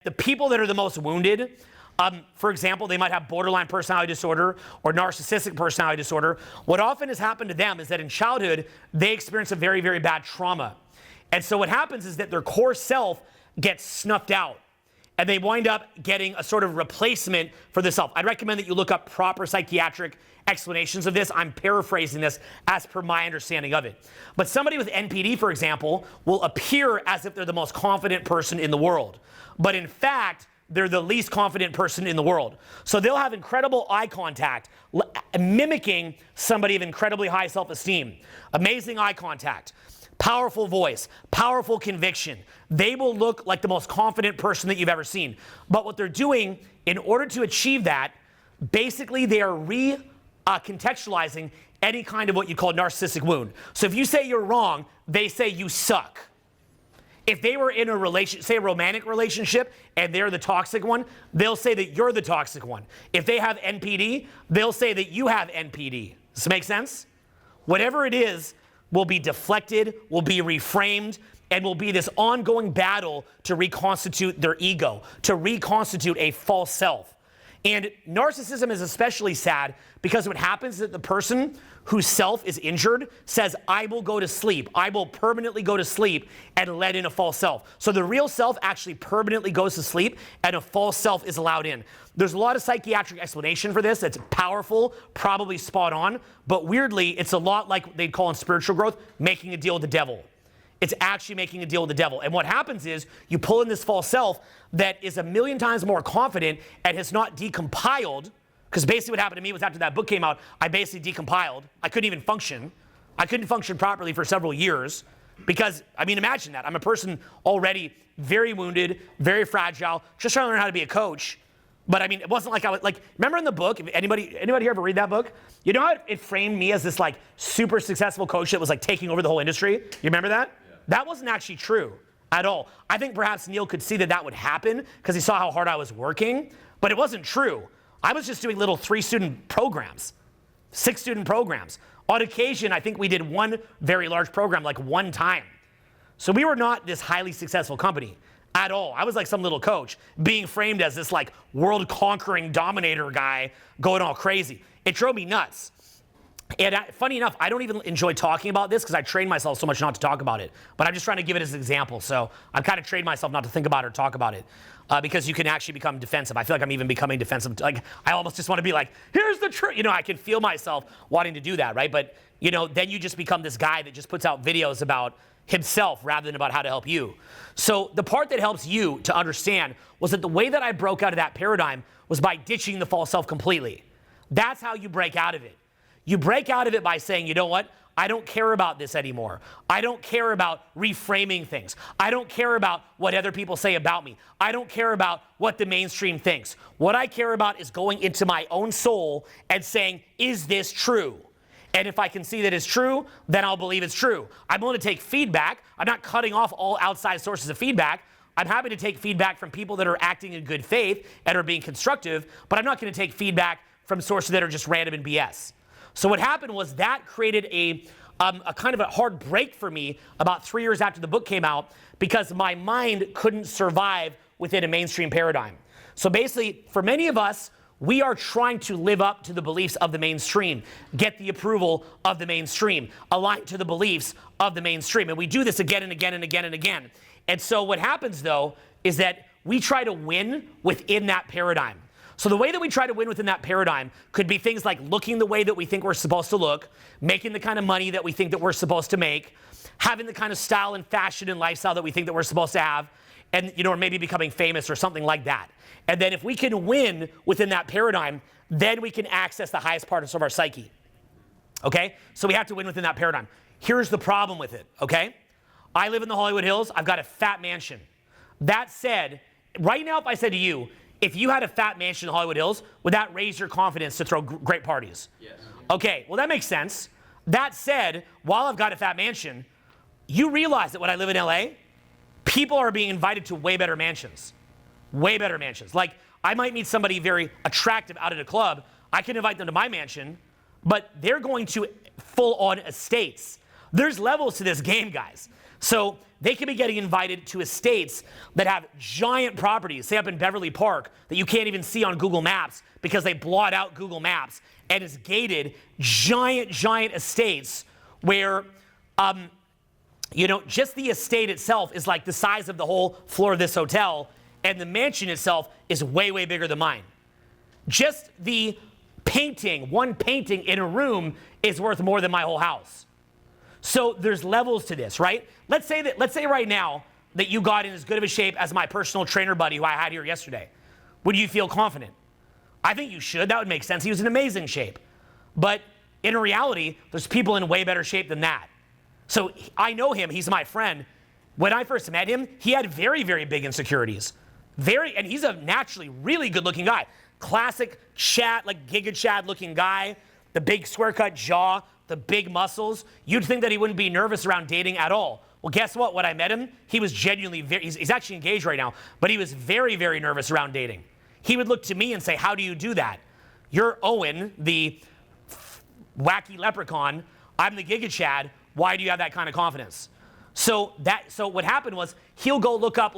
The people that are the most wounded, for example, they might have borderline personality disorder or narcissistic personality disorder. What often has happened to them is that in childhood, they experience a very, very bad trauma. And so what happens is that their core self gets snuffed out, and they wind up getting a sort of replacement for the self. I'd recommend that you look up proper psychiatric explanations of this. I'm paraphrasing this as per my understanding of it. But somebody with NPD, for example, will appear as if they're the most confident person in the world. But in fact, they're the least confident person in the world. So they'll have incredible eye contact, mimicking somebody of incredibly high self-esteem. Amazing eye contact, powerful voice, powerful conviction. They will look like the most confident person that you've ever seen. But what they're doing in order to achieve that, basically they are contextualizing any kind of what you call narcissistic wound. So if you say you're wrong, they say you suck. If they were in a relation, say a romantic relationship, and they're the toxic one, they'll say that you're the toxic one. If they have NPD, they'll say that you have NPD. Does this make sense? Whatever it is will be deflected, will be reframed, and will be this ongoing battle to reconstitute their ego, to reconstitute a false self. And narcissism is especially sad because what happens is that the person whose self is injured says, I will go to sleep. I will permanently go to sleep and let in a false self. So the real self actually permanently goes to sleep and a false self is allowed in. There's a lot of psychiatric explanation for this. It's powerful, probably spot on, but weirdly, it's a lot like they'd call in spiritual growth, making a deal with the devil. It's actually making a deal with the devil. And what happens is you pull in this false self that is a million times more confident and has not decompiled, because basically what happened to me was after that book came out, I basically decompiled. I couldn't even function. I couldn't function properly for several years because, I mean, imagine that. I'm a person already very wounded, very fragile, just trying to learn how to be a coach. But I mean, it wasn't like I was like, remember in the book, if anybody here ever read that book? You know how it framed me as this like super successful coach that was like taking over the whole industry? You remember that? That wasn't actually true at all. I think perhaps Neil could see that that would happen because he saw how hard I was working, but it wasn't true. I was just doing little 3-student programs, 6-student programs. On occasion, I think we did one very large program like one time. So we were not this highly successful company at all. I was like some little coach being framed as this like world-conquering dominator guy going all crazy. It drove me nuts. And funny enough, I don't even enjoy talking about this because I trained myself so much not to talk about it. But I'm just trying to give it as an example. So I've kind of trained myself not to think about it or talk about it because you can actually become defensive. I feel like I'm even becoming defensive. Like I almost just want to be like, here's the truth. You know, I can feel myself wanting to do that, right? But, you know, then you just become this guy that just puts out videos about himself rather than about how to help you. So the part that helps you to understand was that the way that I broke out of that paradigm was by ditching the false self completely. That's how you break out of it. You break out of it by saying, you know what? I don't care about this anymore. I don't care about reframing things. I don't care about what other people say about me. I don't care about what the mainstream thinks. What I care about is going into my own soul and saying, is this true? And if I can see that it's true, then I'll believe it's true. I'm willing to take feedback. I'm not cutting off all outside sources of feedback. I'm happy to take feedback from people that are acting in good faith and are being constructive, but I'm not going to take feedback from sources that are just random and BS. So what happened was that created a kind of a hard break for me about 3 years after the book came out because my mind couldn't survive within a mainstream paradigm. So basically, for many of us, we are trying to live up to the beliefs of the mainstream, get the approval of the mainstream, align to the beliefs of the mainstream. And we do this again and again and again and again. And so what happens, though, is that we try to win within that paradigm. So the way that we try to win within that paradigm could be things like looking the way that we think we're supposed to look, making the kind of money that we think that we're supposed to make, having the kind of style and fashion and lifestyle that we think that we're supposed to have, and, you know, or maybe becoming famous or something like that. And then if we can win within that paradigm, then we can access the highest parts of our psyche. Okay? So we have to win within that paradigm. Here's the problem with it, okay? I live in the Hollywood Hills. I've got a fat mansion. That said, right now if I said to you, if you had a fat mansion in Hollywood Hills, would that raise your confidence to throw great parties? Yes. Okay, well that makes sense. That said, while I've got a fat mansion, you realize that when I live in LA, people are being invited to way better mansions. Way better mansions. Like, I might meet somebody very attractive out at a club. I can invite them to my mansion, but they're going to full-on estates. There's levels to this game, guys. So they could be getting invited to estates that have giant properties, say up in Beverly Park, that you can't even see on Google Maps because they blot out Google Maps, and it's gated, giant estates where, just the estate itself is like the size of the whole floor of this hotel, and the mansion itself is way bigger than mine. Just the one painting in a room is worth more than my whole house. So there's levels to this, right? Let's say right now that you got in as good of a shape as my personal trainer buddy who I had here yesterday. Would you feel confident? I think you should. That would make sense. He was in amazing shape. But in reality, there's people in way better shape than that. So I know him. He's my friend. When I first met him, he had very big insecurities. And he's a naturally really good-looking guy. Classic Chad, like Giga Chad looking guy, the big square cut jaw, the big muscles. You'd think that he wouldn't be nervous around dating at all. Well, guess what? When I met him, he was genuinely he's actually engaged right now, but he was very nervous around dating. He would look to me and say, how do you do that? You're Owen, the wacky leprechaun. I'm the Giga Chad. Why do you have that kind of confidence? So what happened was he'll go look up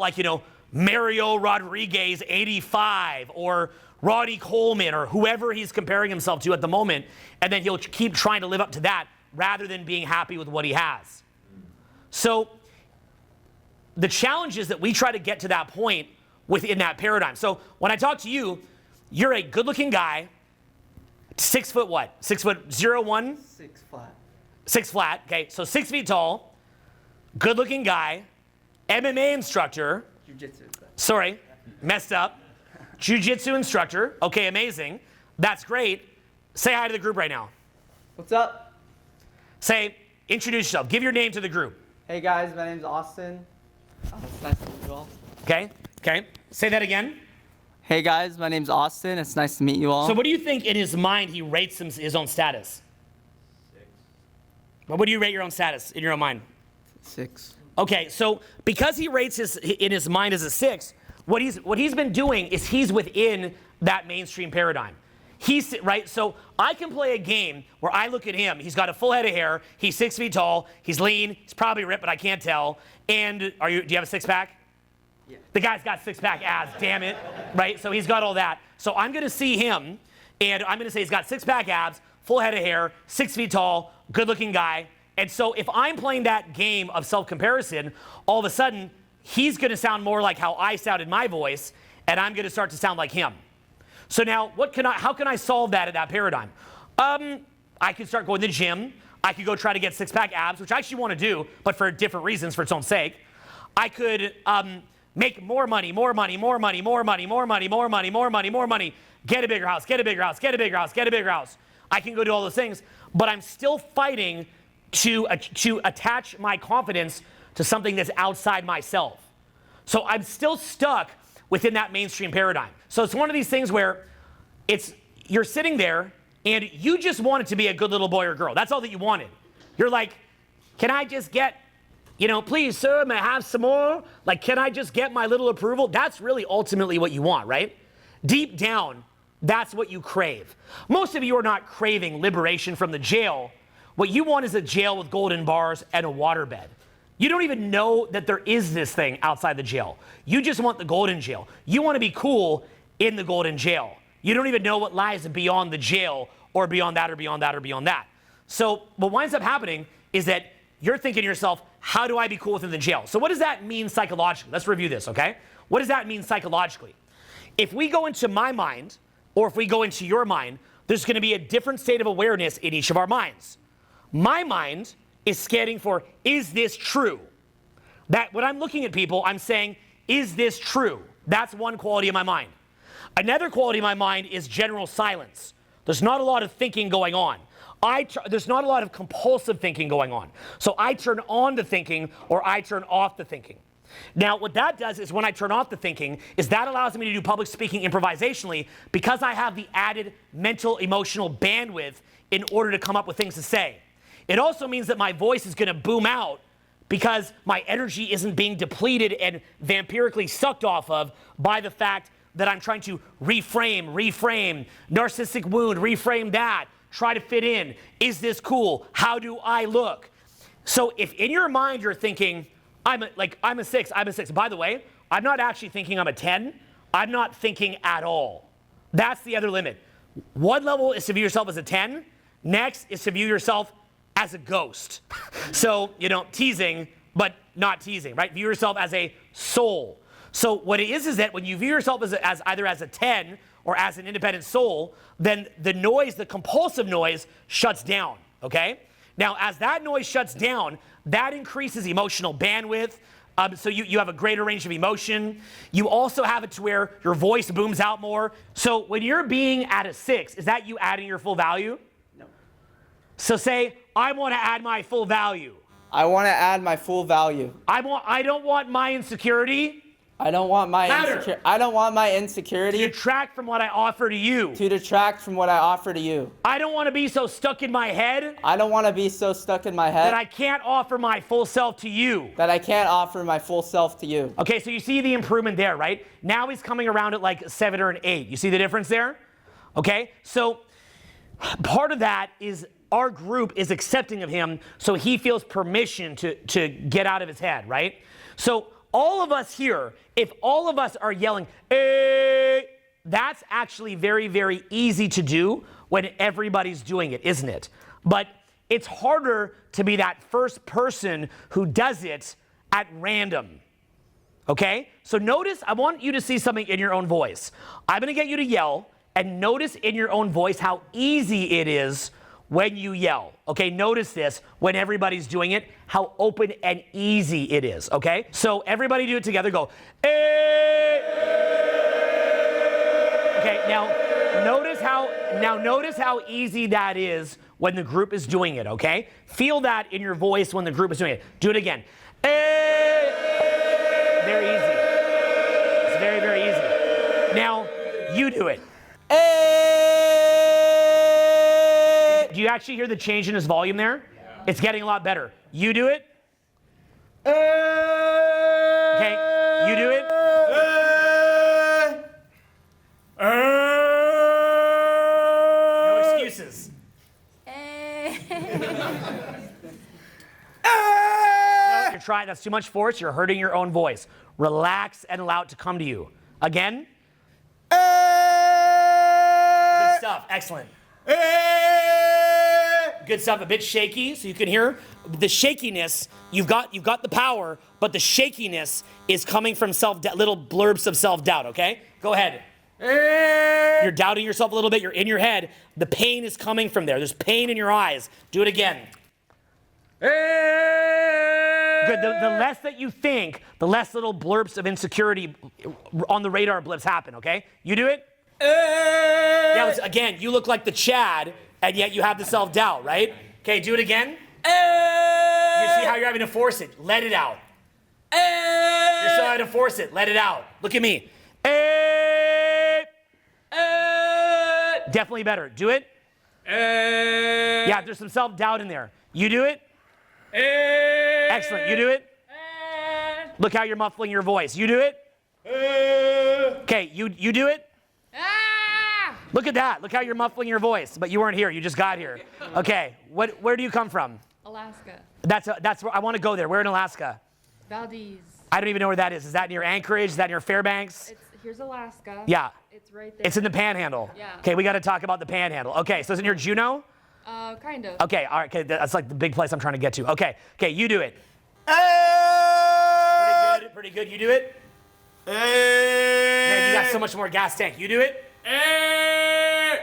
Mario Rodriguez 85 or Roddy Coleman or whoever he's comparing himself to at the moment, and then he'll keep trying to live up to that rather than being happy with what he has. So the challenge is that we try to get to that point within that paradigm. So when I talk to you, you're a good-looking guy, 6 foot what? 6 foot 01? 6 flat. 6 flat, okay, so 6 feet tall, good-looking guy, MMA instructor. Jiu-jitsu. Sorry, messed up. Jiu-jitsu instructor. Okay, amazing. That's great. Say hi to the group right now. What's up? Introduce yourself. Give your name to the group. Hey guys, my name's Austin. It's nice to meet you all. Okay. Say that again. Hey guys, my name's Austin. It's nice to meet you all. So what do you think in his mind he rates his own status? 6. Well, what do you rate your own status in your own mind? 6. Okay, so because he rates in his mind as a 6, what he's been doing is he's within that mainstream paradigm. Right? So I can play a game where I look at him. He's got a full head of hair. He's 6 feet tall. He's lean. He's probably ripped, but I can't tell. And do you have a six-pack? Yeah. The guy's got six-pack abs, damn it. Right? So he's got all that. So I'm going to see him, and I'm going to say he's got six-pack abs, full head of hair, 6 feet tall, good-looking guy. And so if I'm playing that game of self-comparison, all of a sudden, he's going to sound more like how I sound in my voice, and I'm going to start to sound like him. So now, how can I solve that in that paradigm? I could start going to the gym. I could go try to get six-pack abs, which I actually want to do, but for different reasons, for its own sake. I could make more money. Get a bigger house. I can go do all those things, but I'm still fighting to attach my confidence to something that's outside myself. So I'm still stuck within that mainstream paradigm. So it's one of these things where you're sitting there and you just wanted to be a good little boy or girl. That's all that you wanted. You're like, can I just get, please, sir, may I have some more? Like, can I just get my little approval? That's really ultimately what you want, right? Deep down, that's what you crave. Most of you are not craving liberation from the jail. What you want is a jail with golden bars and a waterbed. You don't even know that there is this thing outside the jail. You just want the golden jail. You want to be cool in the golden jail. You don't even know what lies beyond the jail or beyond that or beyond that or beyond that. So what winds up happening is that you're thinking to yourself, how do I be cool within the jail? So what does that mean psychologically? Let's review this, okay? What does that mean psychologically? If we go into my mind or if we go into your mind, there's going to be a different state of awareness in each of our minds. My mind is scanning for, is this true? That when I'm looking at people, I'm saying, is this true? That's one quality of my mind. Another quality of my mind is general silence. There's not a lot of thinking going on. There's not a lot of compulsive thinking going on. So I turn on the thinking or I turn off the thinking. Now, what that does is when I turn off the thinking is that allows me to do public speaking improvisationally because I have the added mental, emotional bandwidth in order to come up with things to say. It also means that my voice is going to boom out because my energy isn't being depleted and vampirically sucked off of by the fact that I'm trying to reframe, narcissistic wound, reframe that, try to fit in. Is this cool? How do I look? So if in your mind you're thinking, I'm a 6. I'm a 6. By the way, I'm not actually thinking I'm a 10. I'm not thinking at all. That's the other limit. One level is to view yourself as a 10. Next is to view yourself as a ghost. So, teasing, but not teasing, right? View yourself as a soul. So what it is that when you view yourself as either as a 10 or as an independent soul, then the noise, the compulsive noise, shuts down, okay? Now, as that noise shuts down, that increases emotional bandwidth. So you have a greater range of emotion. You also have it to where your voice booms out more. So when you're being at a 6, is that you adding your full value? No. So say, I want to add my full value. I want to add my full value. I don't want my insecurity I don't want my to insecurity detract from what I offer to you. to detract from what I offer to you. I don't want to be so stuck in my head I don't want to be so stuck in my that head I can't offer my full self to you. that I can't offer my full self to you. Okay, so you see the improvement there, right? Now he's coming around at like 7 or an 8. You see the difference there? Okay, so part of that is our group is accepting of him, so he feels permission to get out of his head, right? So all of us here, if all of us are yelling, that's actually very, very easy to do when everybody's doing it, isn't it? But it's harder to be that first person who does it at random. Okay? So notice, I want you to see something in your own voice. I'm going to get you to yell, and notice in your own voice how easy it is when you yell. Okay, notice this when everybody's doing it, how open and easy it is. Okay, so everybody do it together. Go, eh. Okay, notice how easy that is when the group is doing it. Okay, feel that in your voice when the group is doing it. Do it again. Eh. Very easy. It's very, very easy. Now you do it. Do you actually hear the change in his volume there? Yeah. It's getting a lot better. You do it. Okay, you do it. No excuses. No, you're trying. That's too much force. You're hurting your own voice. Relax and allow it to come to you. Again. Good stuff. Excellent. Good stuff. A bit shaky, so you can hear the shakiness. You've got the power, but the shakiness is coming from little blurbs of self-doubt. Okay, go ahead. You're doubting yourself a little bit. You're in your head. The pain is coming from there. There's pain in your eyes. Do it again. Good. The less that you think, the less little blurbs of insecurity on the radar blips happen. Okay, you do it. Yeah, again, you look like the Chad, and yet you have the self-doubt, right? Okay, do it again. You see how you're having to force it. Let it out. You're still having to force it. Let it out. Look at me. Definitely better. Do it. Yeah, there's some self-doubt in there. You do it. Excellent. You do it. Look how you're muffling your voice. You do it. Okay, you do it. Look at that. Look how you're muffling your voice. But you weren't here. You just got here. Okay. Where do you come from? Alaska. That's where I want to go there. Where in Alaska? Valdez. I don't even know where that is. Is that near Anchorage? Is that near Fairbanks? Here's Alaska. Yeah. It's right there. It's in the Panhandle. Yeah. Okay, we got to talk about the Panhandle. Okay, so is it near Juneau? Kind of. Okay, all right. Okay, that's like the big place I'm trying to get to. Okay, you do it. Pretty good. You do it. Man, you got so much more gas tank. You do it.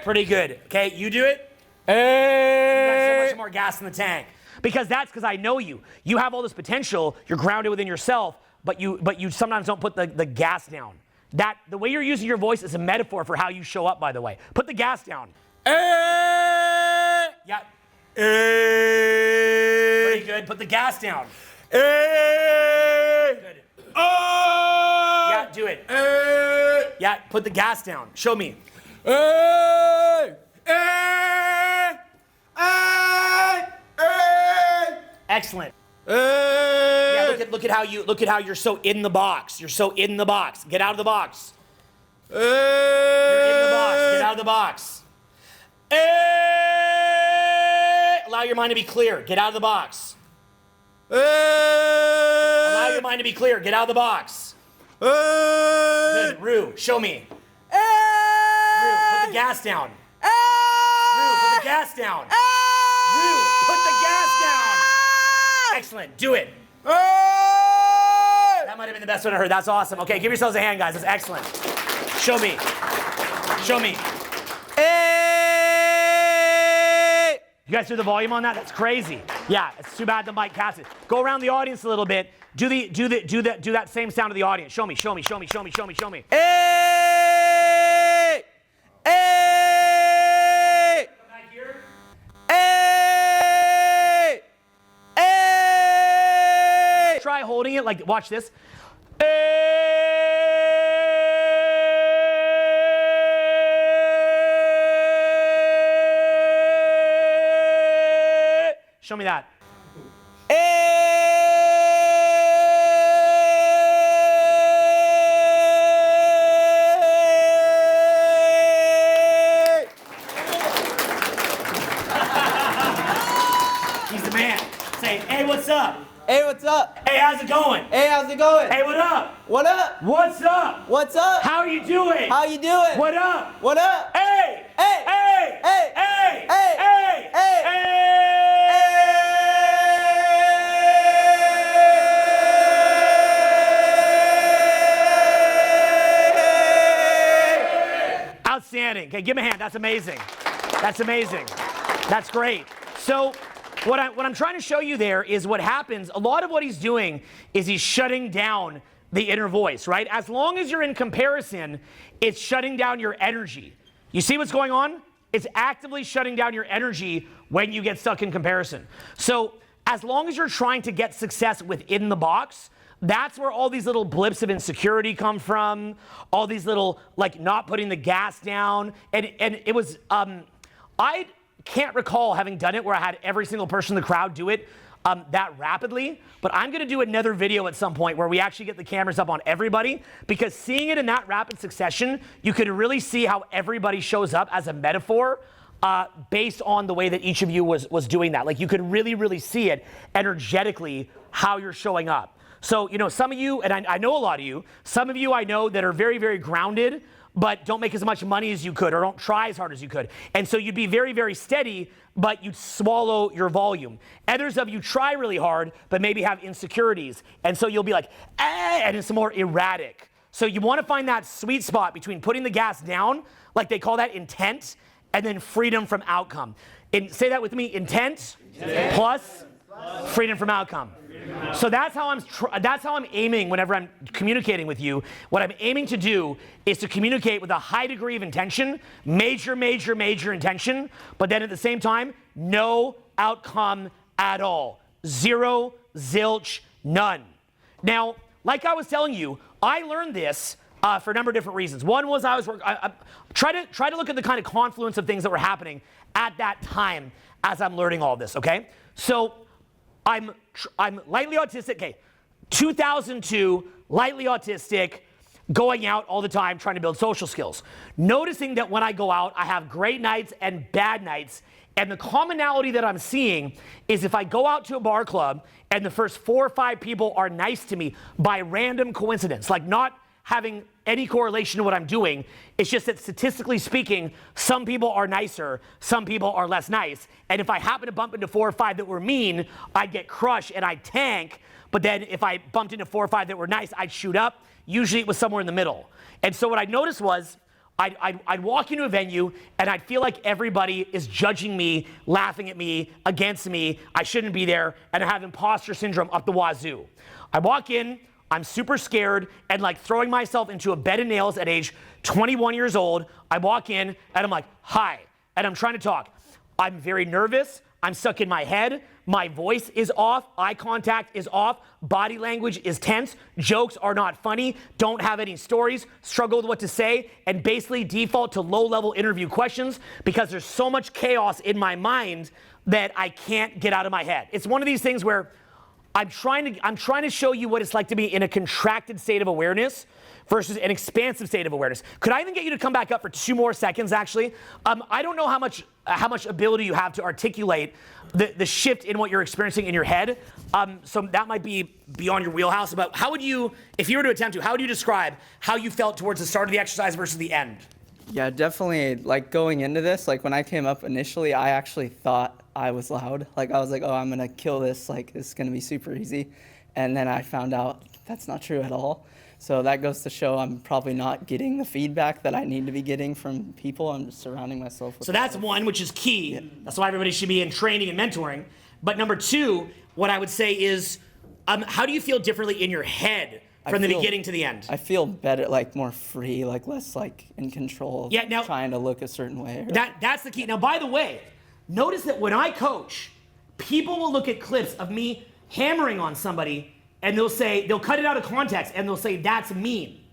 Pretty good. Okay, you do it. You got so much more gas in the tank. Because I know you. You have all this potential. You're grounded within yourself, but you sometimes don't put the gas down. The way you're using your voice is a metaphor for how you show up, by the way. Put the gas down. Yeah. Pretty good. Put the gas down. Good. Yeah, do it. Yeah, put the gas down. Show me. Excellent. Yeah, look at how you're so in the box. You're so in the box. Get out of the box. You're in the box. Get out of the box. Allow your mind to be clear. Get out of the box. Allow your mind to be clear. Get out of the box. Good. Rue, show me. Rue, put the gas down. Rue, put the gas down. Rue, put the gas down. Excellent. Do it. That might have been the best one I heard. That's awesome. Okay, give yourselves a hand, guys. That's excellent. Show me. Show me. You guys hear the volume on that? That's crazy. Yeah, it's too bad the mic casts it. Go around the audience a little bit. Do that same sound to the audience. Show me. Hey! Hey! Come back here. Hey! Hey! Try holding it like, watch this. Show me that. He's the man. Say, hey, what's up? Hey, what's up? Hey, how's it going? Hey, how's it going? Hey, what up? What up? What's up? What's up? How are you doing? How you doing? What up? What up? Hey! Hey! Hey! Hey! Hey! Hey! Hey! Hey! Outstanding. Okay, give him a hand. That's amazing. That's amazing. That's great. So what I'm trying to show you there is what happens. A lot of what he's doing is he's shutting down the inner voice, right? As long as you're in comparison, it's shutting down your energy. You see what's going on? It's actively shutting down your energy when you get stuck in comparison. So as long as you're trying to get success within the box, that's where all these little blips of insecurity come from, all these little, like, not putting the gas down. And it was, I can't recall having done it where I had every single person in the crowd do it that rapidly, but I'm gonna do another video at some point where we actually get the cameras up on everybody, because seeing it in that rapid succession, you could really see how everybody shows up as a metaphor based on the way that each of you was doing that. Like, you could really, really see it energetically, how you're showing up. So, you know, some of you, and I know a lot of you, some of you I know that are very, very grounded, but don't make as much money as you could, or don't try as hard as you could. And so you'd be very, very steady, but you'd swallow your volume. Others of you try really hard, but maybe have insecurities. And so you'll be like, and it's more erratic. So you want to find that sweet spot between putting the gas down, like they call that intent, and then freedom from outcome. Say that with me, intent plus freedom from outcome. So that's how I'm aiming whenever I'm communicating with you. What I'm aiming to do is to communicate with a high degree of intention, major intention, but then at the same time, no outcome at all. Zero, zilch, none. Now, like I was telling you, I learned this for a number of different reasons. One was I try to look at the kind of confluence of things that were happening at that time as I'm learning all this, okay? So I'm lightly autistic. Okay, 2002, lightly autistic, going out all the time, trying to build social skills. Noticing that when I go out, I have great nights and bad nights. And the commonality that I'm seeing is if I go out to a bar club and the first 4 or 5 people are nice to me by random coincidence, like not having any correlation to what I'm doing, it's just that statistically speaking, some people are nicer, some people are less nice. And if I happen to bump into 4 or 5 that were mean, I'd get crushed and I'd tank. But then if I bumped into 4 or 5 that were nice, I'd shoot up. Usually it was somewhere in the middle. And so what I noticed was I'd walk into a venue and I'd feel like everybody is judging me, laughing at me, against me. I shouldn't be there, and I have imposter syndrome up the wazoo. I walk in, I'm super scared and like throwing myself into a bed of nails at age 21 years old. I walk in and I'm like, hi, and I'm trying to talk. I'm very nervous. I'm stuck in my head. My voice is off. Eye contact is off. Body language is tense. Jokes are not funny. Don't have any stories. Struggle with what to say, and basically default to low-level interview questions because there's so much chaos in my mind that I can't get out of my head. It's one of these things where I'm trying to show you what it's like to be in a contracted state of awareness versus an expansive state of awareness. Could I even get you to come back up for 2 more seconds, actually? I don't know how much ability you have to articulate the shift in what you're experiencing in your head. So that might be beyond your wheelhouse, but how would you, if you were to attempt to, how would you describe how you felt towards the start of the exercise versus the end? Yeah, definitely. Like going into this, like when I came up initially, I actually thought I was loud. Like I was like, oh, I'm gonna kill this. Like it's gonna be super easy. And then I found out that's not true at all. So that goes to show I'm probably not getting the feedback that I need to be getting from people. I'm just surrounding myself with. So that's one, which is key. Yeah. That's why everybody should be in training and mentoring. But number two, what I would say is, how do you feel differently in your head from the beginning to the end? I feel better, like more free, like less like in control of now, trying to look a certain way. That's the key. Now, by the way, notice that when I coach, people will look at clips of me hammering on somebody and they'll cut it out of context and they'll say, that's mean.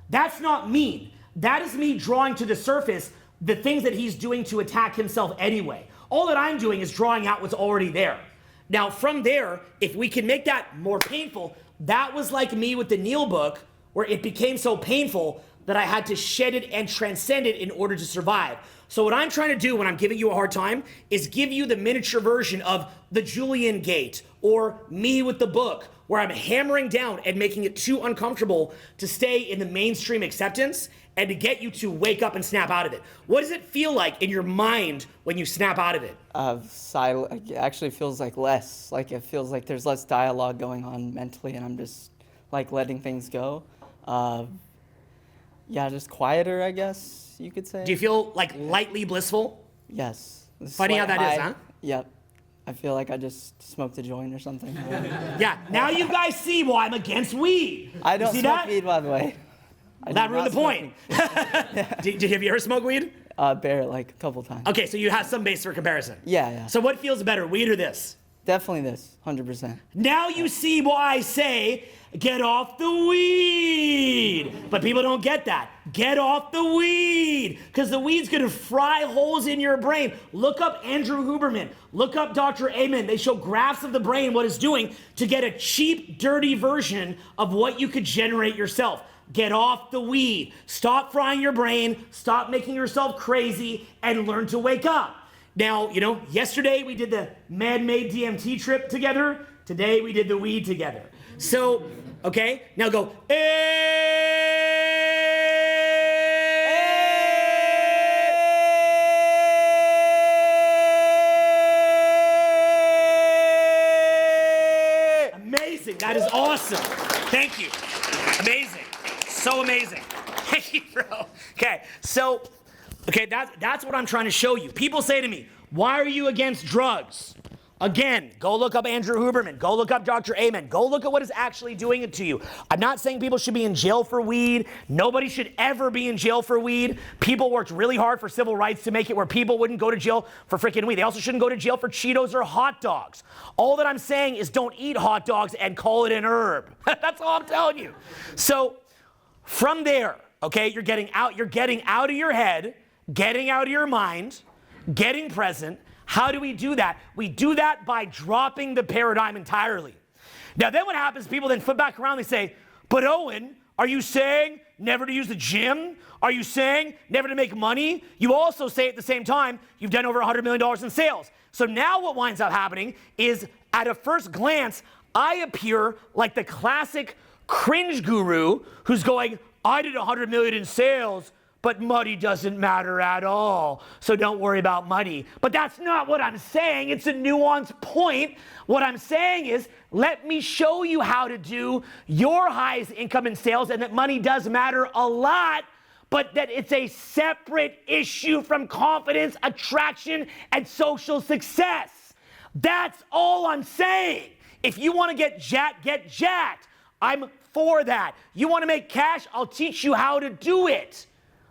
That's not mean. That is me drawing to the surface the things that he's doing to attack himself anyway. All that I'm doing is drawing out what's already there. Now, from there, if we can make that more painful, that was like me with the Neil book, where it became so painful that I had to shed it and transcend it in order to survive. So what I'm trying to do when I'm giving you a hard time is give you the miniature version of the Julian Gate or me with the book, where I'm hammering down and making it too uncomfortable to stay in the mainstream acceptance and to get you to wake up and snap out of it. What does it feel like in your mind when you snap out of it? It actually feels like less. Like it feels like there's less dialogue going on mentally, and I'm just like letting things go. Yeah, just quieter, I guess you could say. Do you feel like lightly blissful? Yes. Funny how that is, huh? Yep. I feel like I just smoked a joint or something. Yeah, now you guys see why I'm against weed. I don't smoke weed, by the way. That ruined the point. Have you ever smoked weed? Bare, like a couple times. Okay, so you have some base for comparison. Yeah. So what feels better, weed or this? Definitely this, 100%. Now you see why I say, get off the weed. But people don't get that. Get off the weed, because the weed's gonna fry holes in your brain. Look up Andrew Huberman. Look up Dr. Amen. They show graphs of the brain, what it's doing to get a cheap, dirty version of what you could generate yourself. Get off the weed. Stop frying your brain. Stop making yourself crazy and learn to wake up. Now, yesterday we did the man-made DMT trip together. Today we did the weed together. So, okay, now go, Amazing, that is awesome. Thank you, amazing, so amazing. Thank you, bro. Okay, so, that's what I'm trying to show you. People say to me, why are you against drugs? Again, go look up Andrew Huberman. Go look up Dr. Amen. Go look at what is actually doing it to you. I'm not saying people should be in jail for weed. Nobody should ever be in jail for weed. People worked really hard for civil rights to make it where people wouldn't go to jail for freaking weed. They also shouldn't go to jail for Cheetos or hot dogs. All that I'm saying is don't eat hot dogs and call it an herb. That's all I'm telling you. So from there, okay, you're getting out of your head, getting out of your mind, getting present. How do we do that? We do that by dropping the paradigm entirely. Now, then what happens, people then flip back around, they say, but Owen, are you saying never to use the gym? Are you saying never to make money? You also say at the same time, you've done over $100 million in sales. So now what winds up happening is, at a first glance, I appear like the classic cringe guru who's going, I did 100 million in sales, but money doesn't matter at all, so don't worry about money. But that's not what I'm saying. It's a nuanced point. What I'm saying is, let me show you how to do your highest income in sales, and that money does matter a lot, but that it's a separate issue from confidence, attraction, and social success. That's all I'm saying. If you want to get jacked. I'm for that. You want to make cash? I'll teach you how to do it.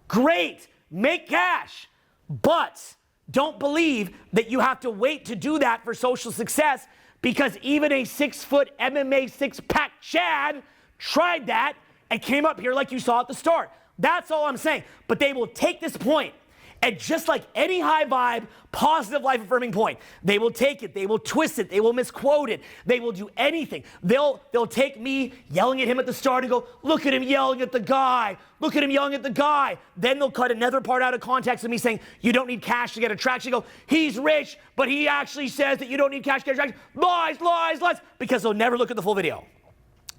Great, make cash, but don't believe that you have to wait to do that for social success, because even a 6-foot MMA six-pack Chad tried that and came up here like you saw at the start. That's all I'm saying. But they will take this point And just like any high vibe, positive life affirming point, they will take it, they will twist it, they will misquote it, they will do anything. They'll take me yelling at him at the start and go, look at him yelling at the guy, look at him yelling at the guy. Then they'll cut another part out of context of me saying, you don't need cash to get attraction. Go, he's rich, but he actually says that you don't need cash to get attraction. Lies, lies, lies, because they'll never look at the full video.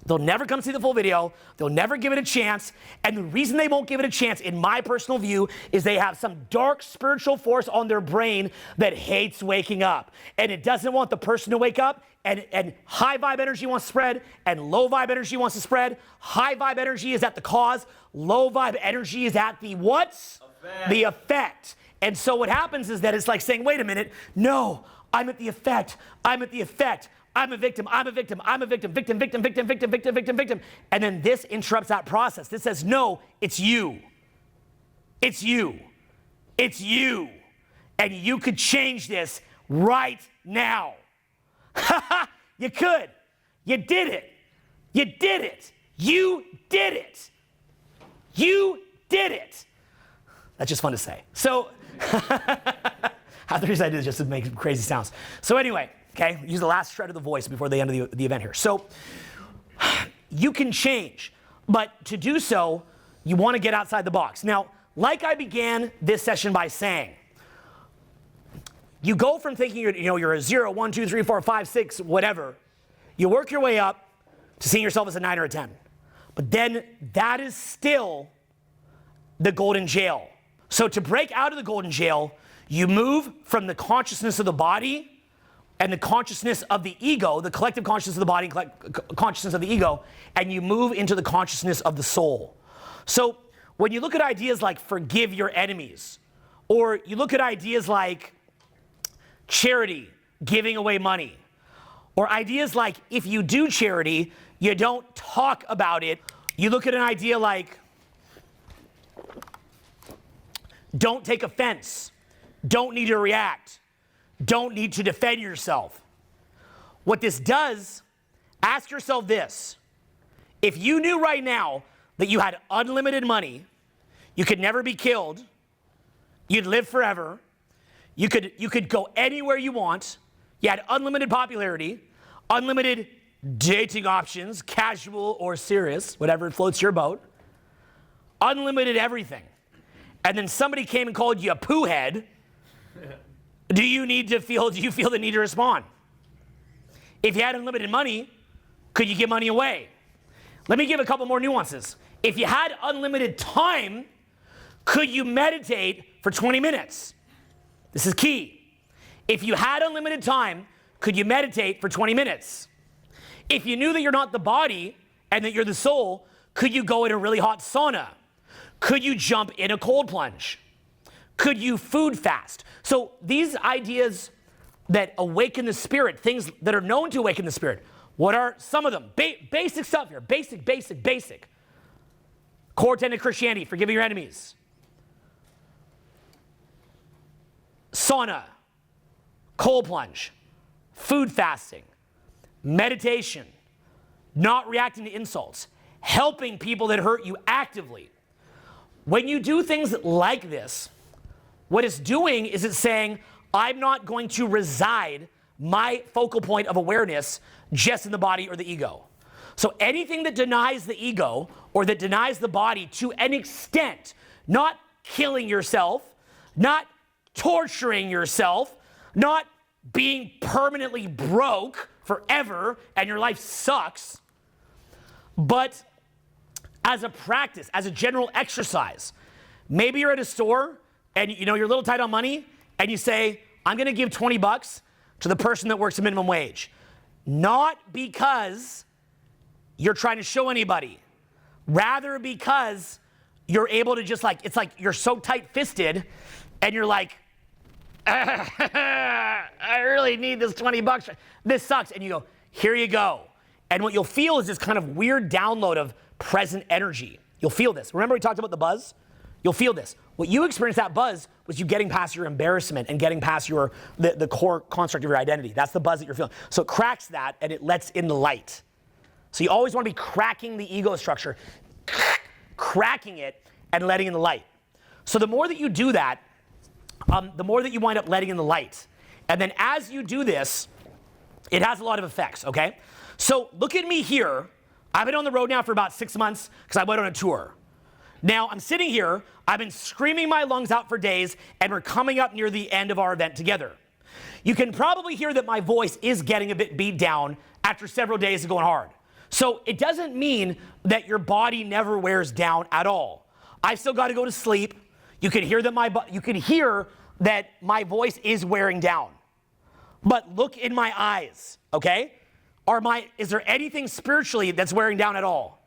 They'll never come see the full video. They'll never give it a chance. And the reason they won't give it a chance, in my personal view, is they have some dark spiritual force on their brain that hates waking up. And it doesn't want the person to wake up. And high vibe energy wants to spread, and low vibe energy wants to spread. High vibe energy is at the cause. Low vibe energy is at the what? Effect. The effect. And so what happens is that it's like saying, wait a minute, no, I'm at the effect. I'm at the effect. I'm a victim, I'm a victim, I'm a victim, victim, victim, victim, victim, victim, victim, victim. And then this interrupts that process. This says, no, it's you. It's you. It's you. And you could change this right now. You could. You did it. You did it. You did it. You did it. That's just fun to say. So, half the reason I do this just to make crazy sounds. So anyway, okay, use the last shred of the voice before the end of the event here. So you can change, but to do so, you want to get outside the box. Now, like I began this session by saying, you go from thinking you're a 0, 1, 2, 3, 4, 5, 6, whatever. You work your way up to seeing yourself as a 9 or a 10. But then that is still the golden jail. So to break out of the golden jail, you move from the consciousness of the body and the consciousness of the ego, the collective consciousness of the body, consciousness of the ego, and you move into the consciousness of the soul. So when you look at ideas like forgive your enemies, or you look at ideas like charity, giving away money, or ideas like if you do charity, you don't talk about it. You look at an idea like don't take offense, don't need to react, don't need to defend yourself. What this does, ask yourself this. If you knew right now that you had unlimited money, you could never be killed, you'd live forever, you could go anywhere you want, you had unlimited popularity, unlimited dating options, casual or serious, whatever floats your boat, unlimited everything, and then somebody came and called you a poo head, do you feel the need to respond? If you had unlimited money, could you give money away? Let me give a couple more nuances. If you had unlimited time, could you meditate for 20 minutes? This is key. If you had unlimited time, could you meditate for 20 minutes? If you knew that you're not the body and that you're the soul, could you go in a really hot sauna? Could you jump in a cold plunge? Could you food fast? So these ideas that awaken the spirit, things that are known to awaken the spirit, what are some of them? Basic stuff here. Basic. Core tenet of Christianity, forgiving your enemies. Sauna, cold plunge, food fasting, meditation, not reacting to insults, helping people that hurt you actively. When you do things like this, what it's doing is it's saying, I'm not going to reside my focal point of awareness just in the body or the ego. So anything that denies the ego or that denies the body to an extent, not killing yourself, not torturing yourself, not being permanently broke forever and your life sucks, but as a practice, as a general exercise. Maybe you're at a store and you're a little tight on money and you say, I'm gonna give 20 bucks to the person that works a minimum wage. Not because you're trying to show anybody, rather because you're able to just it's like you're so tight-fisted and you're like, I really need this 20 bucks. This sucks. And you go, here you go. And what you'll feel is this kind of weird download of present energy. You'll feel this. Remember we talked about the buzz? You'll feel this. What you experienced that buzz was you getting past your embarrassment and getting past the core construct of your identity. That's the buzz that you're feeling. So it cracks that and it lets in the light. So you always want to be cracking the ego structure, cracking it and letting in the light. So the more that you do that, the more that you wind up letting in the light. And then as you do this, it has a lot of effects, okay? So look at me here. I've been on the road now for about 6 months because I went on a tour. Now I'm sitting here, I've been screaming my lungs out for days, and we're coming up near the end of our event together. You can probably hear that my voice is getting a bit beat down after several days of going hard. So it doesn't mean that your body never wears down at all. I still got to go to sleep. You can hear that my voice is wearing down. But look in my eyes, okay? Is there anything spiritually that's wearing down at all?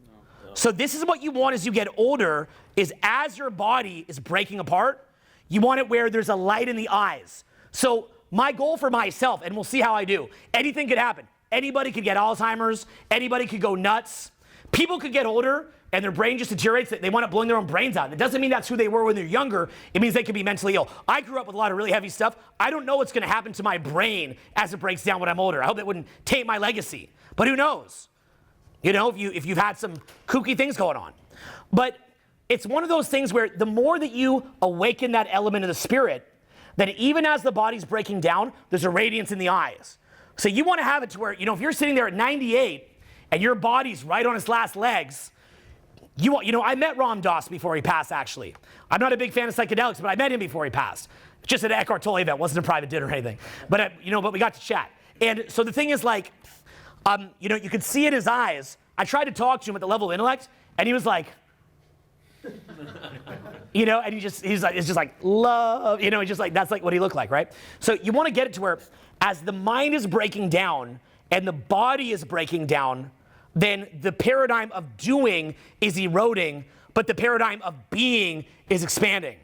No. So this is what you want as you get older, is as your body is breaking apart, you want it where there's a light in the eyes. So my goal for myself, and we'll see how I do, anything could happen. Anybody could get Alzheimer's, anybody could go nuts. People could get older and their brain just deteriorates, they wind up blowing their own brains out. It doesn't mean that's who they were when they're younger. It means they could be mentally ill. I grew up with a lot of really heavy stuff. I don't know what's gonna happen to my brain as it breaks down when I'm older. I hope that wouldn't taint my legacy, but who knows? You know, if you've had some kooky things going on. But it's one of those things where the more that you awaken that element of the spirit, then even as the body's breaking down, there's a radiance in the eyes. So you wanna have it to where, if you're sitting there at 98 and your body's right on its last legs, I met Ram Dass before he passed, actually. I'm not a big fan of psychedelics, but I met him before he passed. Just at an Eckhart Tolle event, wasn't a private dinner or anything. But, but we got to chat. And so the thing is, you could see in his eyes, I tried to talk to him at the level of intellect, and he was like, and he's like, it's just like, love, just like, that's like what he looked like, right? So you want to get it to where, as the mind is breaking down and the body is breaking down, then the paradigm of doing is eroding, but the paradigm of being is expanding.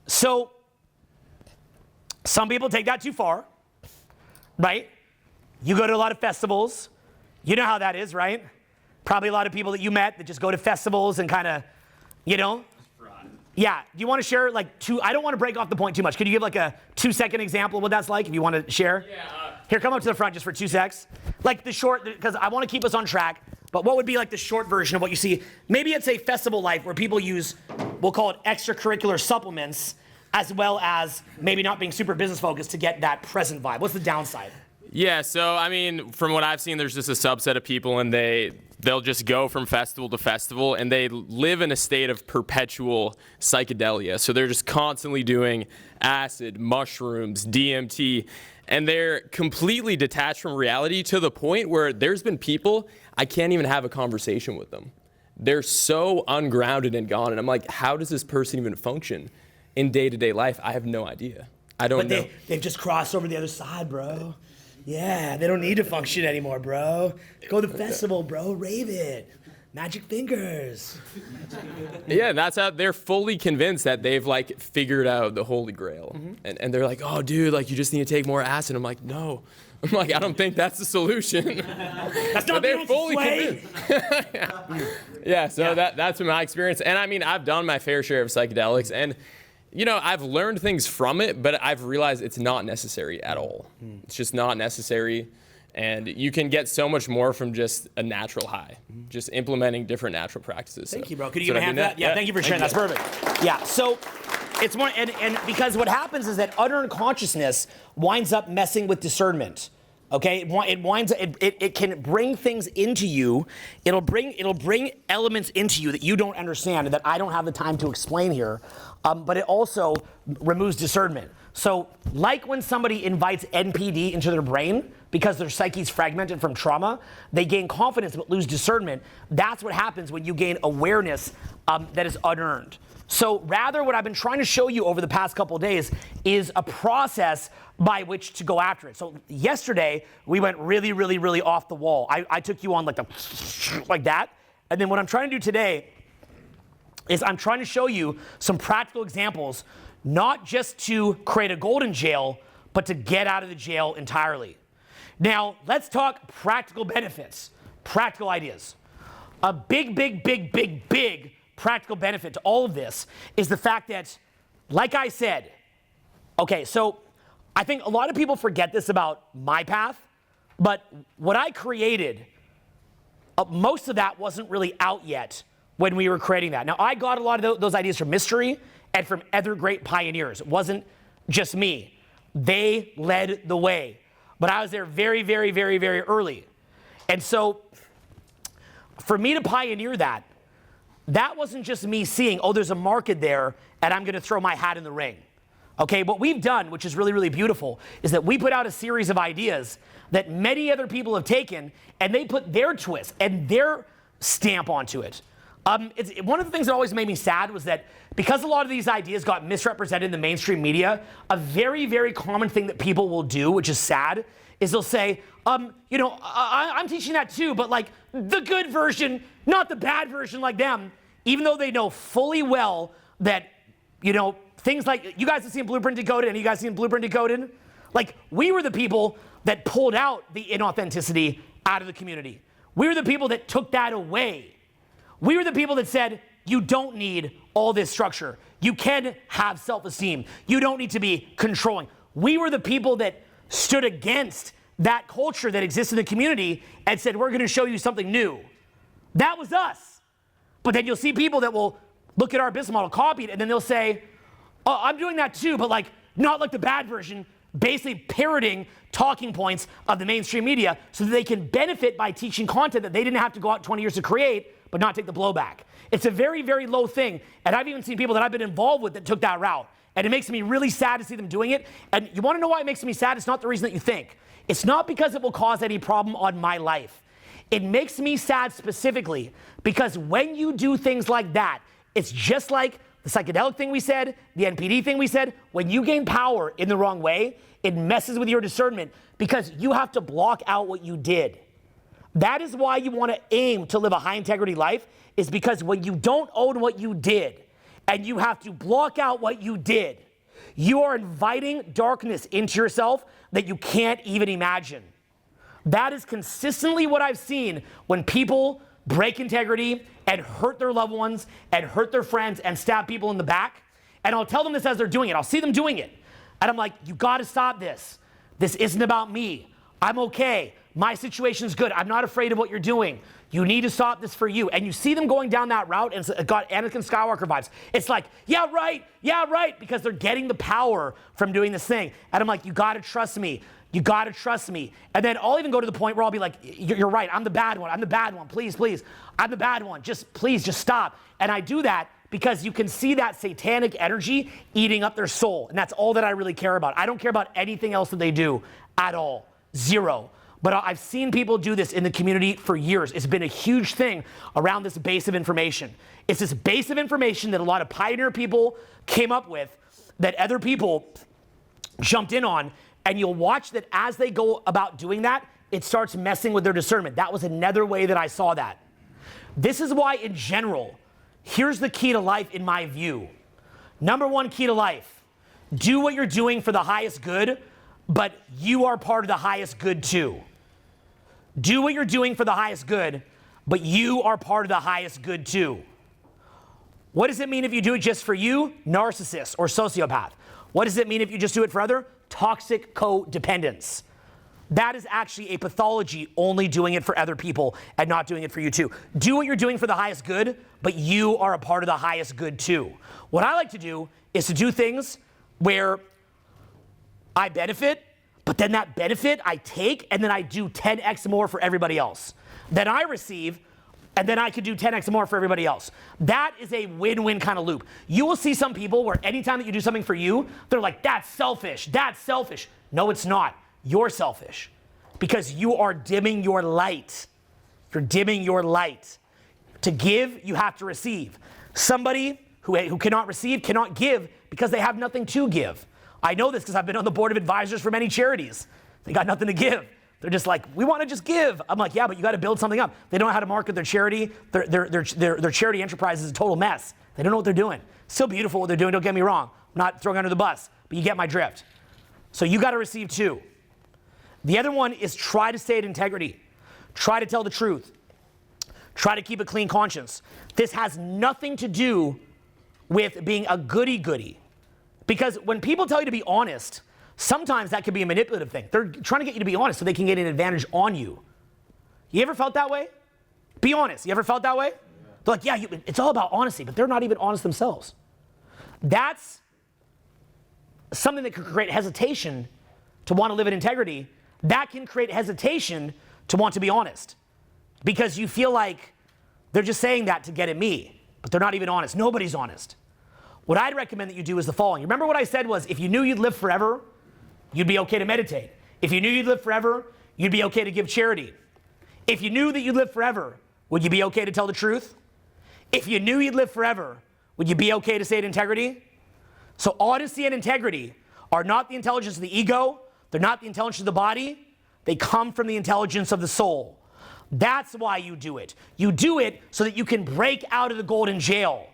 So some people take that too far, right? You go to a lot of festivals. You know how that is, right? Probably a lot of people that you met that just go to festivals and kind of, Yeah, do you want to share I don't want to break off the point too much. Could you give a 2-second example of what that's like if you want to share? Yeah. Here, come up to the front just for 2 secs. Like the short, because I want to keep us on track, but what would be like the short version of what you see? Maybe it's a festival life where people use, we'll call it extracurricular supplements, as well as maybe not being super business focused to get that present vibe. What's the downside? Yeah, so from what I've seen, there's just a subset of people, and they'll just go from festival to festival, and they live in a state of perpetual psychedelia. So they're just constantly doing acid, mushrooms, DMT, and they're completely detached from reality to the point where there's been people, I can't even have a conversation with them. They're so ungrounded and gone, and I'm like, how does this person even function in day-to-day life? I have no idea. I don't know. They've just crossed over the other side, bro. Yeah, they don't need to function anymore, bro. Go to the festival, bro. Rave it. Magic fingers. Yeah, that's how they're fully convinced that they've figured out the Holy Grail. Mm-hmm. And they're like, oh, dude, you just need to take more acid. I'm like, no. I'm like, I don't think that's the solution. That's not they're fully convinced. Yeah, so that's been my experience. And I've done my fair share of psychedelics, and I've learned things from it, but I've realized it's not necessary at all. It's just not necessary. And you can get so much more from just a natural high, just implementing different natural practices. Thank you, bro. Could you give me a hand for that? Yeah, thank you for sharing. That's perfect. Yeah, so it's more, and because what happens is that unearned consciousness winds up messing with discernment. Okay, it can bring things into you. It'll bring elements into you that you don't understand and that I don't have the time to explain here. But it also removes discernment. So, like when somebody invites NPD into their brain because their psyche's fragmented from trauma, they gain confidence but lose discernment. That's what happens when you gain awareness that is unearned. So rather, what I've been trying to show you over the past couple of days is a process by which to go after it. So yesterday, we went really, really, really off the wall. I took you on like that. And then what I'm trying to do today is I'm trying to show you some practical examples, not just to create a golden jail, but to get out of the jail entirely. Now, let's talk practical benefits, practical ideas. A big practical benefit to all of this is the fact that, like I said, okay, so I think a lot of people forget this about my path, but what I created, most of that wasn't really out yet when we were creating that. Now, I got a lot of those ideas from Mystery and from other great pioneers. It wasn't just me. They led the way. But I was there very, very, very, very early. And so for me to pioneer that, that wasn't just me seeing, oh, there's a market there, and I'm going to throw my hat in the ring. Okay, what we've done, which is really, really beautiful, is that we put out a series of ideas that many other people have taken, and they put their twist and their stamp onto it. One of the things that always made me sad was that because a lot of these ideas got misrepresented in the mainstream media, a very, very common thing that people will do, which is sad, is they'll say, I'm teaching that too, but like the good version, not the bad version like them, even though they know fully well that, things like, you guys have seen Blueprint Decoded, and you guys seen Blueprint Decoded? Like, we were the people that pulled out the inauthenticity out of the community. We were the people that took that away. We were the people that said, you don't need all this structure. You can have self-esteem. You don't need to be controlling. We were the people that stood against that culture that exists in the community and said, we're going to show you something new. That was us. But then you'll see people that will look at our business model, copy it, and then they'll say, oh, I'm doing that too, but like not like the bad version, basically parroting talking points of the mainstream media so that they can benefit by teaching content that they didn't have to go out 20 years to create, but not take the blowback. It's a very, very low thing. And I've even seen people that I've been involved with that took that route. And it makes me really sad to see them doing it. And you want to know why it makes me sad? It's not the reason that you think. It's not because it will cause any problem on my life. It makes me sad specifically because when you do things like that, it's just like the psychedelic thing we said, the NPD thing we said. When you gain power in the wrong way, it messes with your discernment because you have to block out what you did. That is why you want to aim to live a high integrity life, is because when you don't own what you did and you have to block out what you did, you are inviting darkness into yourself that you can't even imagine. That is consistently what I've seen when people break integrity and hurt their loved ones and hurt their friends and stab people in the back. And I'll tell them this as they're doing it. I'll see them doing it. And I'm like, you got to stop this. This isn't about me. I'm okay. My situation's good. I'm not afraid of what you're doing. You need to stop this for you. And you see them going down that route, and it's got Anakin Skywalker vibes. It's like, yeah, right, because they're getting the power from doing this thing. And I'm like, you got to trust me. You got to trust me. And then I'll even go to the point where I'll be like, you're right. I'm the bad one. I'm the bad one. Please. I'm the bad one. Please stop. And I do that because you can see that satanic energy eating up their soul. And that's all that I really care about. I don't care about anything else that they do at all. Zero. But I've seen people do this in the community for years. It's been a huge thing around this base of information. It's this base of information that a lot of pioneer people came up with that other people jumped in on. And you'll watch that as they go about doing that, it starts messing with their discernment. That was another way that I saw that. This is why, in general, here's the key to life in my view. Number one key to life: do what you're doing for the highest good, but you are part of the highest good too. Do what you're doing for the highest good, but you are part of the highest good too. What does it mean if you do it just for you? Narcissist or sociopath. What does it mean if you just do it for other? Toxic codependence. That is actually a pathology, only doing it for other people and not doing it for you too. Do what you're doing for the highest good, but you are a part of the highest good too. What I like to do is to do things where I benefit, but then that benefit I take and then I do 10x more for everybody else. Then I receive, and then I could do 10x more for everybody else. That is a win-win kind of loop. You will see some people where anytime that you do something for you, they're like, that's selfish, that's selfish. No, it's not. You're selfish because you are dimming your light. You're dimming your light. To give, you have to receive. Somebody who cannot receive cannot give because they have nothing to give. I know this because I've been on the board of advisors for many charities. They got nothing to give. They're just like, we want to just give. I'm like, yeah, but you got to build something up. They don't know how to market their charity. Their charity enterprise is a total mess. They don't know what they're doing. Still beautiful what they're doing, don't get me wrong. I'm not throwing under the bus, but you get my drift. So you got to receive too. The other one is try to stay in integrity. Try to tell the truth. Try to keep a clean conscience. This has nothing to do with being a goody-goody. Because when people tell you to be honest, sometimes that could be a manipulative thing. They're trying to get you to be honest so they can get an advantage on you. You ever felt that way? Be honest. You ever felt that way? Yeah. They're like, yeah, it's all about honesty, but they're not even honest themselves. That's something that could create hesitation to want to live in integrity. That can create hesitation to want to be honest, because you feel like they're just saying that to get at me, but they're not even honest. Nobody's honest. What I'd recommend that you do is the following. Remember what I said was, if you knew you'd live forever, you'd be okay to meditate. If you knew you'd live forever, you'd be okay to give charity. If you knew that you'd live forever, would you be okay to tell the truth? If you knew you'd live forever, would you be okay to say it integrity? So honesty and integrity are not the intelligence of the ego. They're not the intelligence of the body. They come from the intelligence of the soul. That's why you do it. You do it so that you can break out of the golden jail.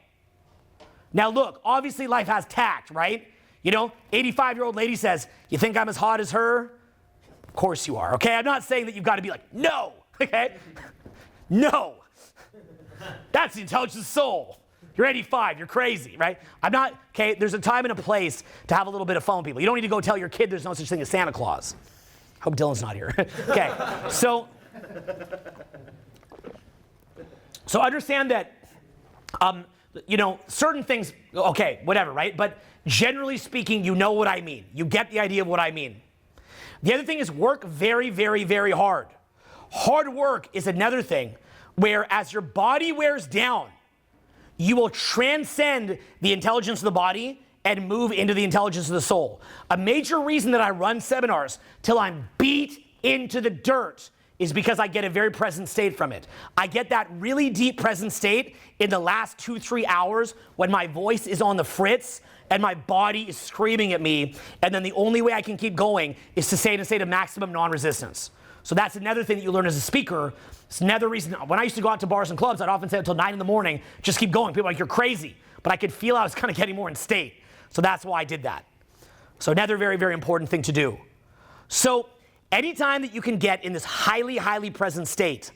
Now look, obviously life has tact, right? 85-year-old lady says, you think I'm as hot as her? Of course you are, okay? I'm not saying that you've got to be like, no, okay? No. That's the intelligence of the soul. You're 85, you're crazy, right? I'm not, okay? There's a time and a place to have a little bit of fun with people. You don't need to go tell your kid there's no such thing as Santa Claus. Hope Dylan's not here. Okay, so understand that, certain things, okay, whatever, right? But generally speaking, you know what I mean. You get the idea of what I mean. The other thing is work very, very, very hard. Hard work is another thing where as your body wears down, you will transcend the intelligence of the body and move into the intelligence of the soul. A major reason that I run seminars till I'm beat into the dirt is because I get a very present state from it. I get that really deep present state in the last 2-3 hours when my voice is on the fritz and my body is screaming at me, and then the only way I can keep going is to stay in a state of maximum non-resistance. So that's another thing that you learn as a speaker. It's another reason. When I used to go out to bars and clubs, I'd often say until 9 in the morning, just keep going. People are like, you're crazy. But I could feel I was kind of getting more in state. So that's why I did that. So another very, very important thing to do. So anytime that you can get in this highly, highly present state,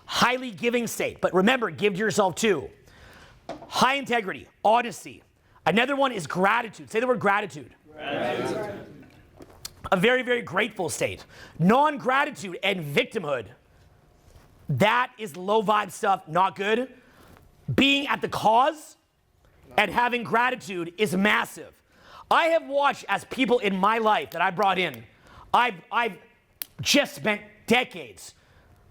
highly giving state, but remember, give to yourself too. High integrity, honesty. Another one is gratitude. Say the word gratitude. Gratitude. A very, very grateful state. Non-gratitude and victimhood. That is low vibe stuff, not good. Being at the cause and having gratitude is massive. I have watched as people in my life that I brought in, I've just spent decades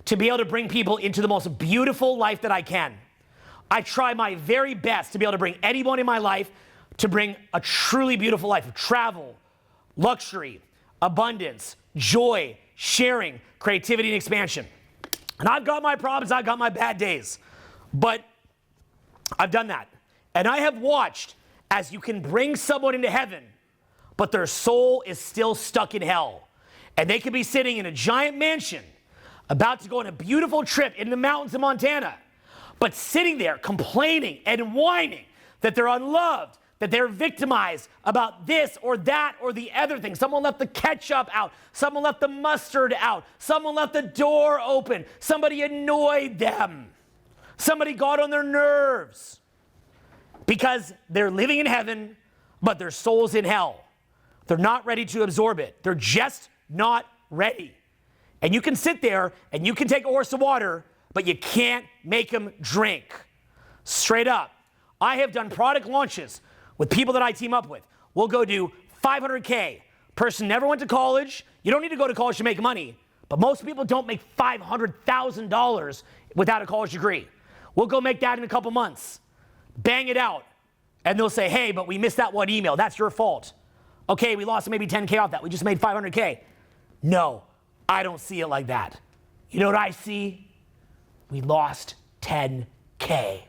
to be able to bring people into the most beautiful life that I can. I try my very best to be able to bring anyone in my life to bring a truly beautiful life of travel, luxury, abundance, joy, sharing, creativity, and expansion. And I've got my problems, I've got my bad days, but I've done that. And I have watched as you can bring someone into heaven, but their soul is still stuck in hell. And they could be sitting in a giant mansion, about to go on a beautiful trip in the mountains of Montana, but sitting there complaining and whining that they're unloved, that they're victimized about this or that or the other thing. Someone left the ketchup out. Someone left the mustard out. Someone left the door open. Somebody annoyed them. Somebody got on their nerves. Because they're living in heaven, but their soul's in hell. They're not ready to absorb it. They're just not ready. And you can sit there and you can take a horse to water, but you can't make them drink. Straight up. I have done product launches with people that I team up with. We'll go do $500K. Person never went to college. You don't need to go to college to make money, but most people don't make $500,000 without a college degree. We'll go make that in a couple months. Bang it out. And they'll say, hey, but we missed that one email. That's your fault. Okay, we lost maybe 10K off that. We just made 500K. No, I don't see it like that. You know what I see? We lost 10K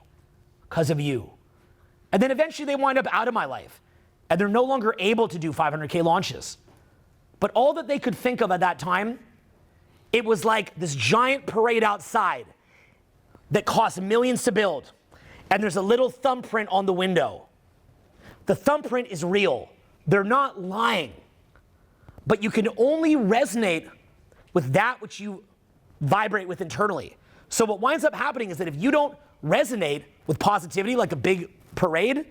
because of you. And then eventually they wind up out of my life and they're no longer able to do 500K launches. But all that they could think of at that time, it was like this giant parade outside that cost millions to build. And there's a little thumbprint on the window. The thumbprint is real. They're not lying. But you can only resonate with that which you vibrate with internally. So what winds up happening is that if you don't resonate with positivity like a big parade,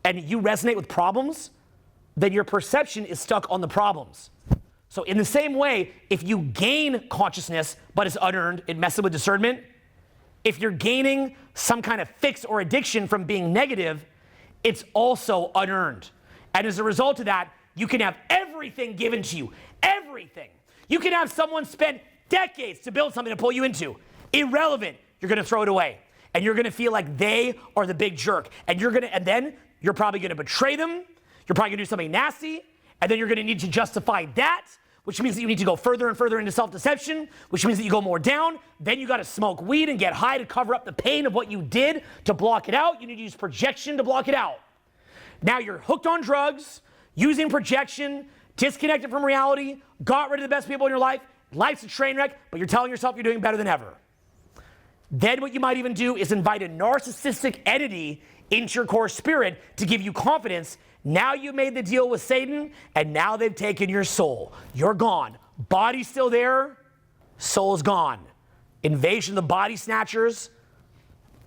and you resonate with problems, then your perception is stuck on the problems. So in the same way, if you gain consciousness, but it's unearned, it messes with discernment. If you're gaining some kind of fix or addiction from being negative, it's also unearned. And as a result of that, you can have everything given to you. Everything. You can have someone spend decades to build something to pull you into. Irrelevant. You're going to throw it away. And you're going to feel like they are the big jerk. And then you're probably going to betray them. You're probably going to do something nasty. And then you're going to need to justify that, which means that you need to go further and further into self-deception, which means that you go more down. Then you got to smoke weed and get high to cover up the pain of what you did to block it out. You need to use projection to block it out. Now you're hooked on drugs, using projection, disconnected from reality, got rid of the best people in your life. Life's a train wreck, but you're telling yourself you're doing better than ever. Then what you might even do is invite a narcissistic entity into your core spirit to give you confidence. Now you made the deal with Satan, and now they've taken your soul. You're gone. Body's still there, soul's gone. Invasion of the Body Snatchers,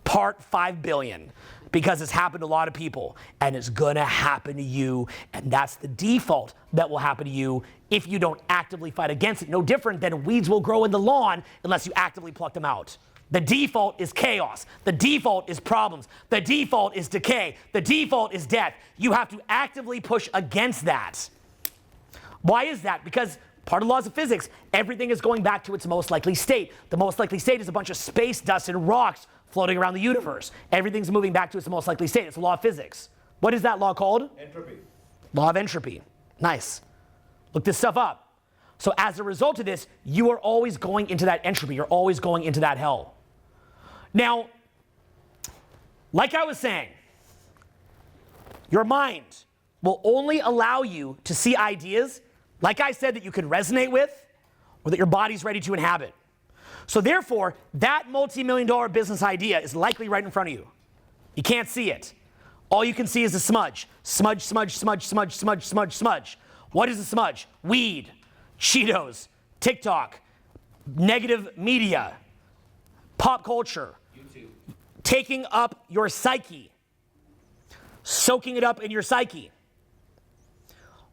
part 5 billion. Because it's happened to a lot of people, and it's gonna happen to you, and that's the default that will happen to you if you don't actively fight against it. No different than weeds will grow in the lawn unless you actively pluck them out. The default is chaos. The default is problems. The default is decay. The default is death. You have to actively push against that. Why is that? Because part of the laws of physics, everything is going back to its most likely state. The most likely state is a bunch of space dust and rocks floating around the universe. Everything's moving back to its most likely state. It's a law of physics. What is that law called? Entropy. Law of entropy. Nice. Look this stuff up. So as a result of this, you are always going into that entropy. You're always going into that hell. Now, like I was saying, your mind will only allow you to see ideas, like I said, that you could resonate with or that your body's ready to inhabit. So therefore, that multi-million-dollar business idea is likely right in front of you. You can't see it. All you can see is a smudge. Smudge, smudge, smudge, smudge, smudge, smudge, smudge. What is a smudge? Weed, Cheetos, TikTok, negative media, pop culture, YouTube. Taking up your psyche, soaking it up in your psyche.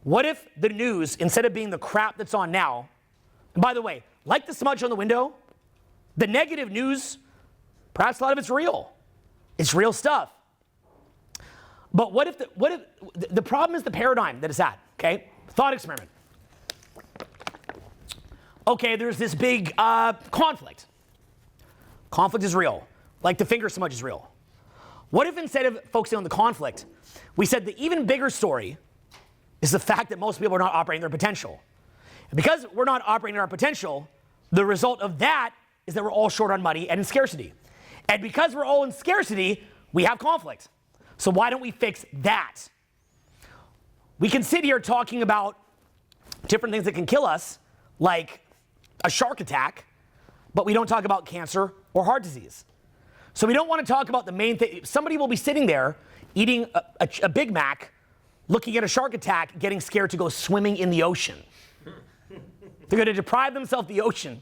What if the news, instead of being the crap that's on now, and by the way, like the smudge on the window, the negative news, perhaps a lot of it's real. It's real stuff. But what if the problem is the paradigm that it's at, okay? Thought experiment. Okay, there's this big conflict. Conflict is real, like the finger smudge is real. What if instead of focusing on the conflict, we said the even bigger story is the fact that most people are not operating their potential. And because we're not operating our potential, the result of that is that we're all short on money and in scarcity. And because we're all in scarcity, we have conflict. So why don't we fix that? We can sit here talking about different things that can kill us, like a shark attack, but we don't talk about cancer or heart disease. So we don't want to talk about the main thing. Somebody will be sitting there eating a Big Mac, looking at a shark attack, getting scared to go swimming in the ocean. They're going to deprive themselves of the ocean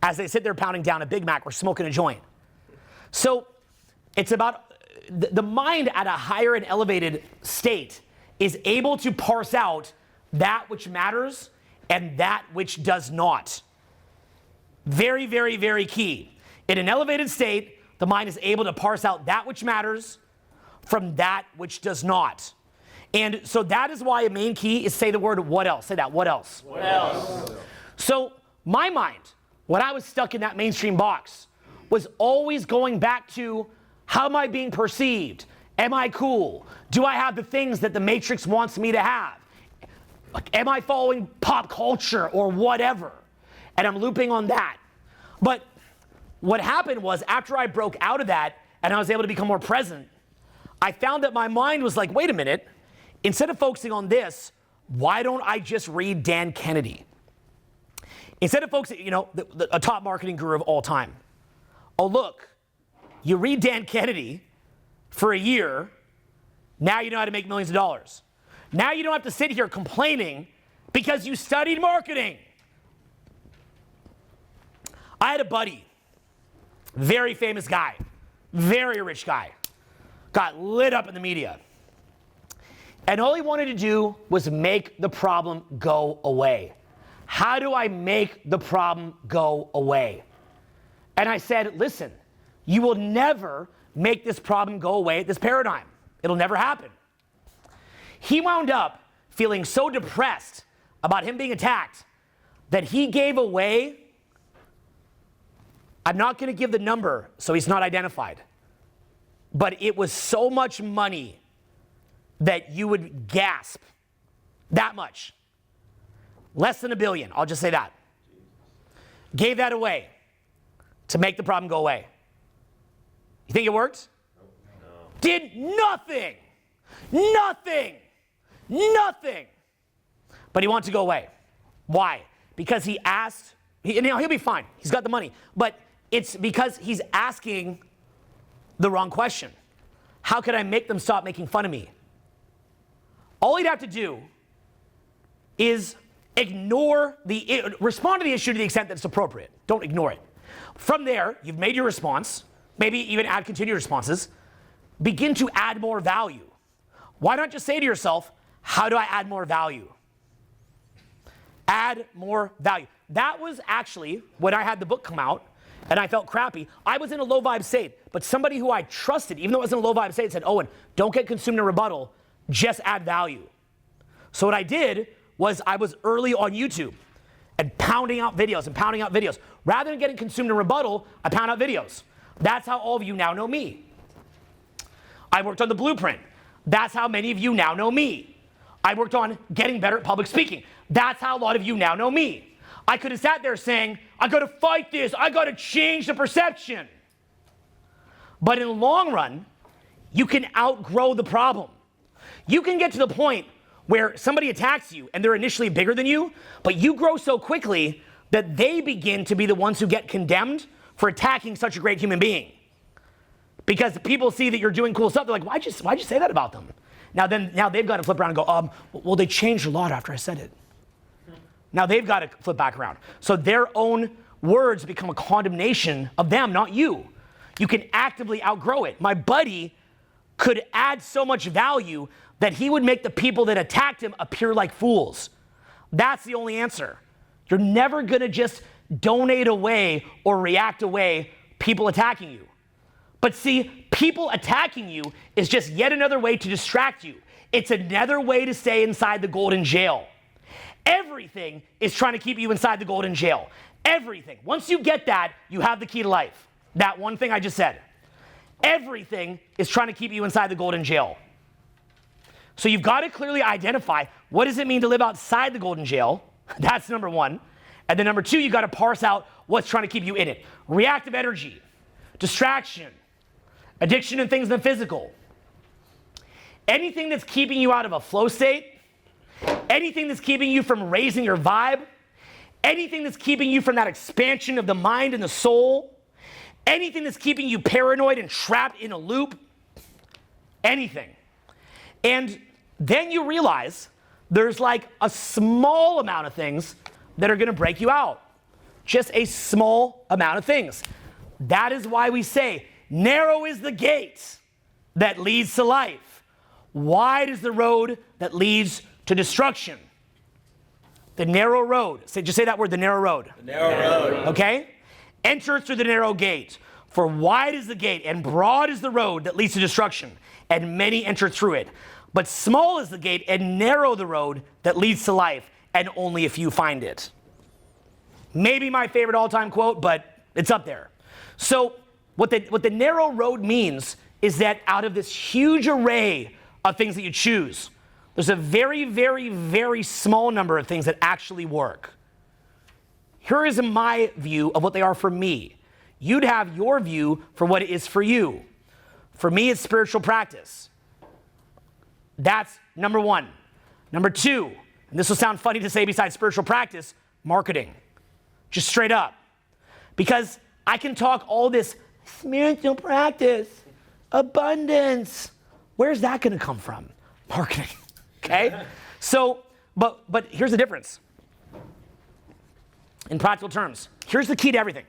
as they sit there pounding down a Big Mac or smoking a joint. So it's about the mind at a higher and elevated state is able to parse out that which matters and that which does not. Very, very, very key. In an elevated state, the mind is able to parse out that which matters from that which does not. And so that is why a main key is say the word what else. Say that, what else? What else? So my mind, when I was stuck in that mainstream box, was always going back to how am I being perceived? Am I cool? Do I have the things that the Matrix wants me to have? Like, am I following pop culture or whatever? And I'm looping on that. But what happened was after I broke out of that and I was able to become more present, I found that my mind was like, wait a minute, instead of focusing on this, why don't I just read Dan Kennedy? Instead of focusing, a top marketing guru of all time. Oh, look, you read Dan Kennedy for a year, now you know how to make millions of dollars. Now you don't have to sit here complaining because you studied marketing. I had a buddy, very famous guy, very rich guy, got lit up in the media. And all he wanted to do was make the problem go away. How do I make the problem go away? And I said, listen, you will never make this problem go away at this paradigm. It'll never happen. He wound up feeling so depressed about him being attacked that he gave away, I'm not going to give the number so he's not identified, but it was so much money that you would gasp. That much. Less than $1 billion, I'll just say that. Gave that away to make the problem go away. You think it worked? No. Did nothing. Nothing. Nothing. But he wanted to go away. Why? Because he asked, he'll be fine. He's got the money. But it's because he's asking the wrong question. How could I make them stop making fun of me? All he'd have to do is respond to the issue to the extent that it's appropriate. Don't ignore it. From there, you've made your response, maybe even add continued responses. Begin to add more value. Why not just say to yourself, how do I add more value? Add more value. That was actually when I had the book come out and I felt crappy. I was in a low vibe state, but somebody who I trusted, even though I was in a low vibe state, said, Owen, don't get consumed in a rebuttal, just add value. So what I did was I was early on YouTube and pounding out videos. Rather than getting consumed in rebuttal, I pound out videos. That's how all of you now know me. I worked on the blueprint. That's how many of you now know me. I worked on getting better at public speaking. That's how a lot of you now know me. I could have sat there saying, I got to fight this. I got to change the perception. But in the long run, you can outgrow the problem. You can get to the point where somebody attacks you and they're initially bigger than you, but you grow so quickly that they begin to be the ones who get condemned for attacking such a great human being. Because people see that you're doing cool stuff. They're like, why'd you say that about them? Now they've got to flip around and go, well, they changed a lot after I said it. Now they've got to flip back around. So their own words become a condemnation of them, not you. You can actively outgrow it. My buddy could add so much value that he would make the people that attacked him appear like fools. That's the only answer. You're never going to just donate away or react away people attacking you. But see, people attacking you is just yet another way to distract you. It's another way to stay inside the golden jail. Everything is trying to keep you inside the golden jail. Everything. Once you get that, you have the key to life. That one thing I just said. Everything is trying to keep you inside the golden jail. So you've got to clearly identify, what does it mean to live outside the golden jail? That's number one. And then number two, you've got to parse out what's trying to keep you in it. Reactive energy, distraction, addiction and things in the physical. Anything that's keeping you out of a flow state, anything that's keeping you from raising your vibe, anything that's keeping you from that expansion of the mind and the soul, anything that's keeping you paranoid and trapped in a loop, anything. And then you realize there's like a small amount of things that are going to break you out. Just a small amount of things. That is why we say, narrow is the gate that leads to life. Wide is the road that leads to destruction. The narrow road. Just say that word, the narrow road. The narrow road. Okay? Enter through the narrow gate. For wide is the gate and broad is the road that leads to destruction, and many enter through it. But small is the gate and narrow the road that leads to life, and only a few find it. Maybe my favorite all-time quote, but it's up there. So what the narrow road means is that out of this huge array of things that you choose, there's a very, very, very small number of things that actually work. Here is my view of what they are for me. You'd have your view for what it is for you. For me, it's spiritual practice. That's number one. Number two, and this will sound funny to say besides spiritual practice, marketing. Just straight up. Because I can talk all this spiritual practice, abundance. Where's that going to come from? Marketing. Okay? So, but here's the difference. In practical terms, here's the key to everything.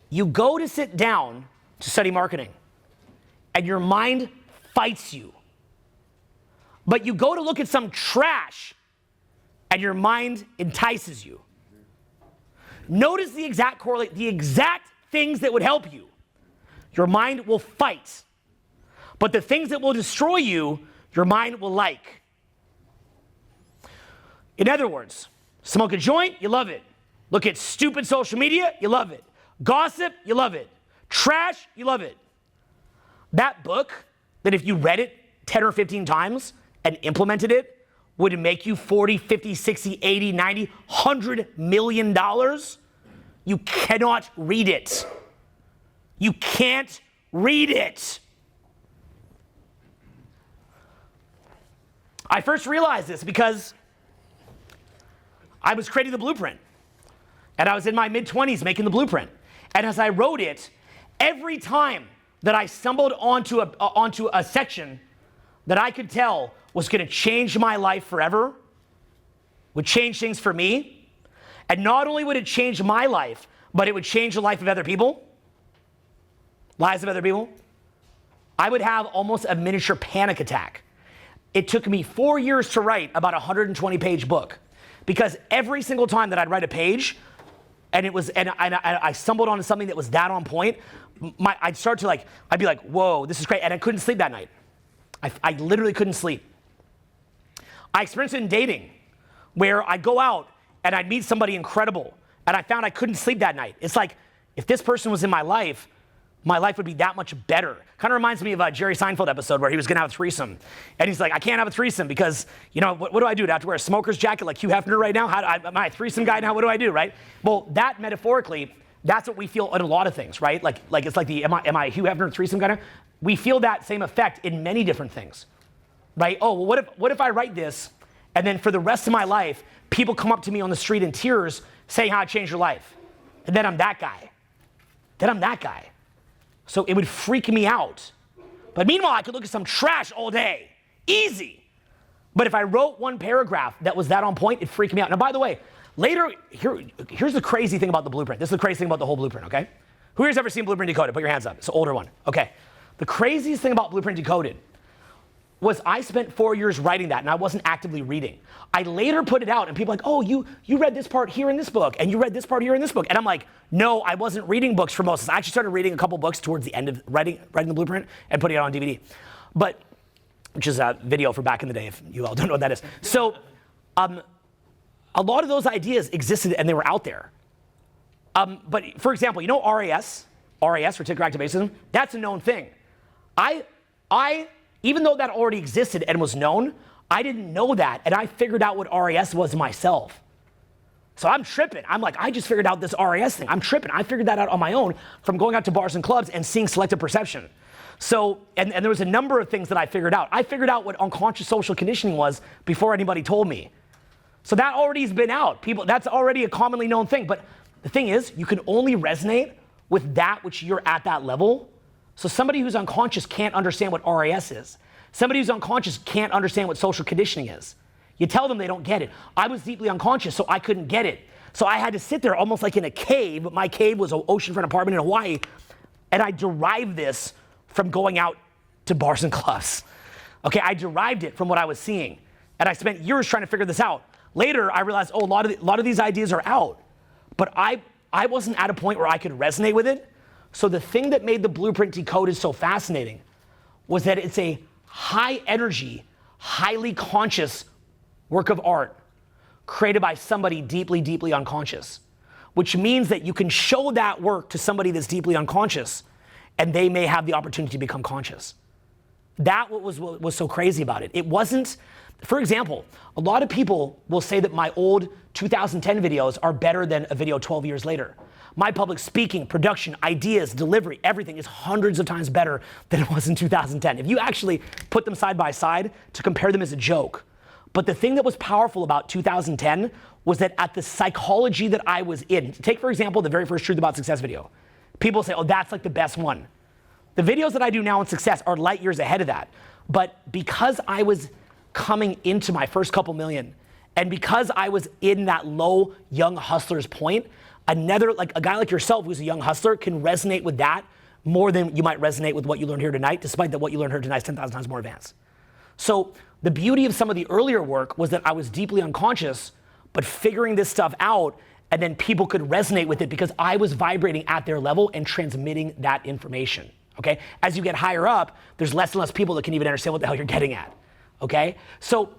You go to sit down to study marketing, and your mind fights you. But you go to look at some trash, and your mind entices you. Notice the exact things that would help you. Your mind will fight. But the things that will destroy you, your mind will like. In other words, smoke a joint, you love it. Look at stupid social media, you love it. Gossip, you love it. Trash, you love it. That book, that if you read it 10 or 15 times and implemented it, would make you 40, 50, 60, 80, 90, $100 million. You cannot read it. You can't read it. I first realized this because I was creating the blueprint. And I was in my mid-20s making the blueprint. And as I wrote it, every time that I stumbled onto a section that I could tell was going to change my life forever, would change things for me, and not only would it change my life, but it would change the life of other people, lives of other people, I would have almost a miniature panic attack. It took me 4 years to write about a 120-page book, because every single time that I'd write a page, and I stumbled onto something that was that on point, I'd start to I'd be like, whoa, this is great, and I couldn't sleep that night. I literally couldn't sleep. I experienced it in dating, where I'd go out and I'd meet somebody incredible, and I found I couldn't sleep that night. It's like, if this person was in my life would be that much better. Kind of reminds me of a Jerry Seinfeld episode where he was gonna have a threesome. And he's like, I can't have a threesome because, what do I do? Do I have to wear a smoker's jacket like Hugh Hefner right now? Am I a threesome guy now? What do I do, right? Well, that metaphorically, that's what we feel in a lot of things, right? Like it's like am I a Hugh Hefner threesome guy now? We feel that same effect in many different things, right? Oh, well, what if I write this and then for the rest of my life, people come up to me on the street in tears saying how it changed your life. And then I'm that guy. So it would freak me out. But meanwhile, I could look at some trash all day. Easy. But if I wrote one paragraph that was that on point, it'd freak me out. Now, by the way, later, here's the crazy thing about the blueprint. This is the crazy thing about the whole blueprint, okay? Who here's ever seen Blueprint Decoded? Put your hands up. It's an older one. Okay. The craziest thing about Blueprint Decoded was I spent 4 years writing that, and I wasn't actively reading. I later put it out, and people are like, oh, you read this part here in this book, and you read this part here in this book. And I'm like, no, I wasn't reading books for most of this. I actually started reading a couple books towards the end of writing the blueprint and putting it on DVD. Which is a video for back in the day, if you all don't know what that is. So a lot of those ideas existed, and they were out there. But for example, RAS reticular activacism, that's a known thing. Even though that already existed and was known, I didn't know that, and I figured out what RAS was myself. So I'm tripping. I'm like, I just figured out this RAS thing. I'm tripping. I figured that out on my own from going out to bars and clubs and seeing selective perception. So, and there was a number of things that I figured out. I figured out what unconscious social conditioning was before anybody told me. So that already has been out. That's already a commonly known thing. But the thing is, you can only resonate with that which you're at that level. So somebody who's unconscious can't understand what RAS is. Somebody who's unconscious can't understand what social conditioning is. You tell them, they don't get it. I was deeply unconscious, so I couldn't get it. So I had to sit there almost like in a cave, but my cave was an oceanfront apartment in Hawaii, and I derived this from going out to bars and clubs. Okay, I derived it from what I was seeing, and I spent years trying to figure this out. Later, I realized, a lot of these ideas are out, but I wasn't at a point where I could resonate with it. So the thing that made the Blueprint Decoded so fascinating was that it's a high energy, highly conscious work of art created by somebody deeply, deeply unconscious, which means that you can show that work to somebody that's deeply unconscious and they may have the opportunity to become conscious. That was so crazy about it. It wasn't, for example, a lot of people will say that my old 2010 videos are better than a video 12 years later. My public speaking, production, ideas, delivery, everything is hundreds of times better than it was in 2010. If you actually put them side by side to compare them as a joke. But the thing that was powerful about 2010 was that at the psychology that I was in, take for example, the very first Truth About Success video. People say, oh, that's like the best one. The videos that I do now in success are light years ahead of that. But because I was coming into my first couple million, and because I was in that low young hustler's point, a guy like yourself who's a young hustler can resonate with that more than you might resonate with what you learned here tonight, despite that what you learned here tonight is 10,000 times more advanced. So the beauty of some of the earlier work was that I was deeply unconscious, but figuring this stuff out, and then people could resonate with it because I was vibrating at their level and transmitting that information, okay? As you get higher up, there's less and less people that can even understand what the hell you're getting at, okay? So,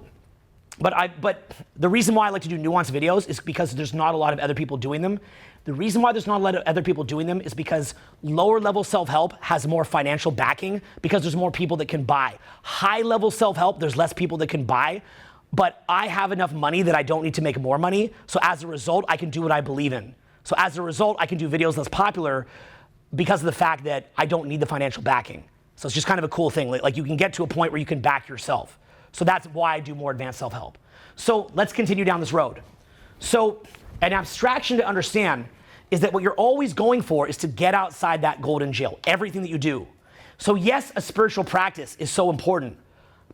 but the reason why I like to do nuanced videos is because there's not a lot of other people doing them. The reason why there's not a lot of other people doing them is because lower level self-help has more financial backing because there's more people that can buy. High level self-help, there's less people that can buy, but I have enough money that I don't need to make more money. So as a result, I can do what I believe in. So as a result, I can do videos less popular because of the fact that I don't need the financial backing. So it's just kind of a cool thing. Like you can get to a point where you can back yourself. So that's why I do more advanced self-help. So let's continue down this road. So an abstraction to understand is that what you're always going for is to get outside that golden jail, everything that you do. So yes, a spiritual practice is so important,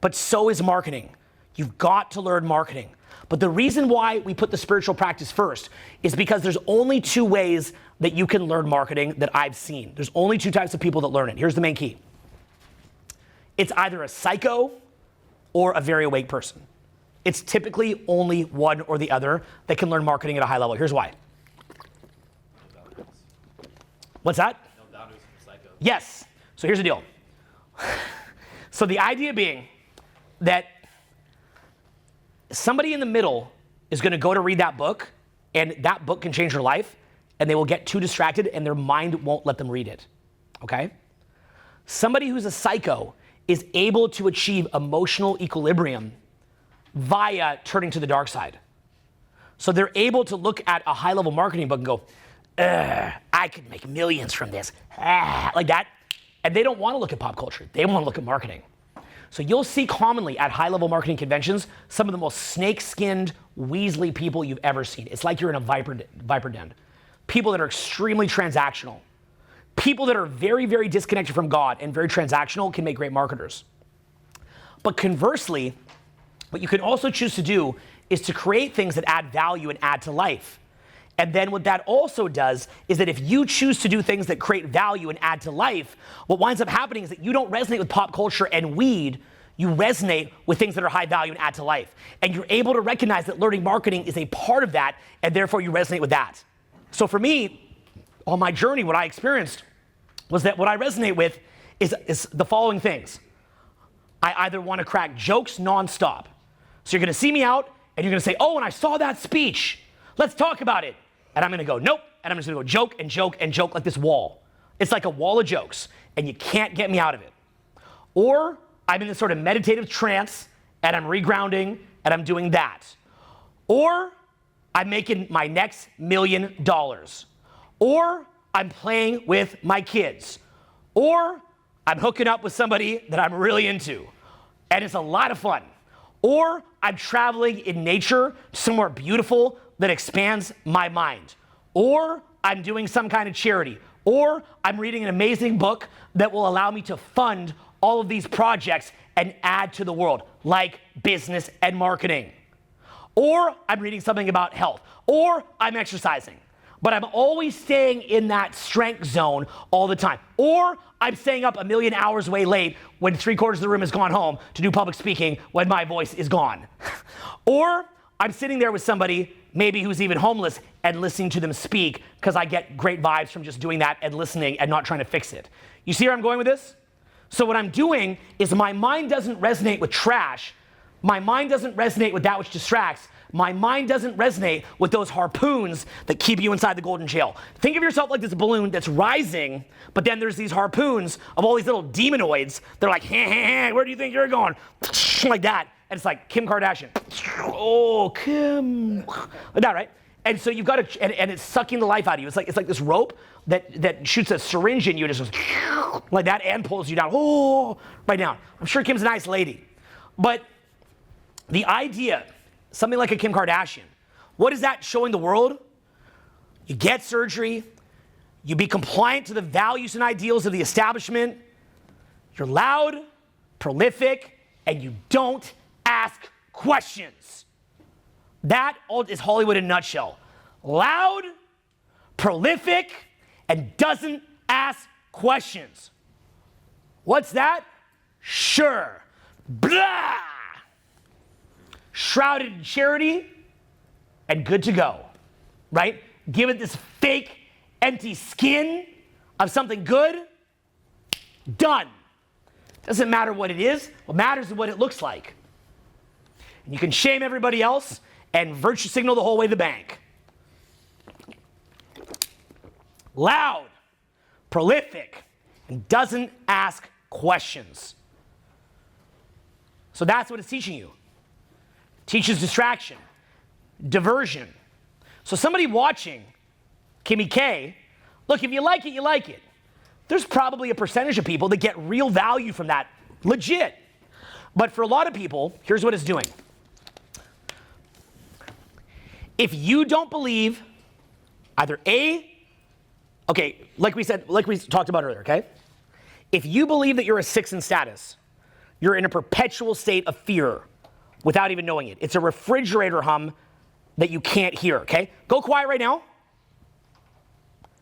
but so is marketing. You've got to learn marketing. But the reason why we put the spiritual practice first is because there's only two ways that you can learn marketing that I've seen. There's only two types of people that learn it. Here's the main key. It's either a psycho or a very awake person. It's typically only one or the other that can learn marketing at a high level. Here's why. What's that? No boundaries for psycho. Yes. So here's the deal. So the idea being that somebody in the middle is going to go to read that book, and that book can change their life, and they will get too distracted, and their mind won't let them read it. Okay? Somebody who's a psycho is able to achieve emotional equilibrium via turning to the dark side. So they're able to look at a high-level marketing book and go, I could make millions from this, like that. And they don't want to look at pop culture. They want to look at marketing. So you'll see commonly at high-level marketing conventions some of the most snake-skinned, weaselly people you've ever seen. It's like you're in a viper den. People that are extremely transactional. People that are very, very disconnected from God and very transactional can make great marketers. But conversely, what you can also choose to do is to create things that add value and add to life. And then what that also does is that if you choose to do things that create value and add to life, what winds up happening is that you don't resonate with pop culture and weed, you resonate with things that are high value and add to life. And you're able to recognize that learning marketing is a part of that, and therefore you resonate with that. So for me, on my journey, what I experienced was that what I resonate with is the following things. I either want to crack jokes nonstop. So you're going to see me out, and you're going to say, oh, and I saw that speech. Let's talk about it. And I'm going to go, nope. And I'm just going to go joke and joke and joke like this wall. It's like a wall of jokes, and you can't get me out of it. Or I'm in this sort of meditative trance, and I'm regrounding, and I'm doing that. Or I'm making my next $1 million. Or I'm playing with my kids. Or I'm hooking up with somebody that I'm really into, and it's a lot of fun. Or I'm traveling in nature somewhere beautiful that expands my mind. Or I'm doing some kind of charity. Or I'm reading an amazing book that will allow me to fund all of these projects and add to the world, like business and marketing. Or I'm reading something about health. Or I'm exercising. But I'm always staying in that strength zone all the time. Or I'm staying up 1 million hours way late when 3/4 of the room has gone home to do public speaking when my voice is gone. Or I'm sitting there with somebody, maybe who's even homeless, and listening to them speak because I get great vibes from just doing that and listening and not trying to fix it. You see where I'm going with this? So what I'm doing is my mind doesn't resonate with trash. My mind doesn't resonate with that which distracts. My mind doesn't resonate with those harpoons that keep you inside the golden jail. Think of yourself like this balloon that's rising, but then there's these harpoons of all these little demonoids. They're like, where do you think you're going? Like that. And it's like Kim Kardashian. Oh, Kim. Like that, right? And so you've got to, and it's sucking the life out of you. It's like this rope that shoots a syringe in you, just goes like that, and pulls you down. Oh, right down. I'm sure Kim's a nice lady. But the idea, something like a Kim Kardashian, what is that showing the world? You get surgery, you be compliant to the values and ideals of the establishment, you're loud, prolific, and you don't ask questions. That is Hollywood in a nutshell. Loud, prolific, and doesn't ask questions. What's that? Sure. Blah! Shrouded in charity and good to go, right? Give it this fake, empty skin of something good, Done. Doesn't matter what it is. What matters is what it looks like. And you can shame everybody else and virtue signal the whole way to the bank. Loud, prolific, and doesn't ask questions. So that's what it's teaching you. It teaches distraction, diversion. So somebody watching Kimmy K, look, if you like it, you like it. There's probably a percentage of people that get real value from that, legit. But for a lot of people, here's what it's doing. If you don't believe either okay, like we talked about earlier, okay? If you believe that you're a 6 in status, you're in a perpetual state of fear without even knowing it. It's a refrigerator hum that you can't hear, okay? Go quiet right now.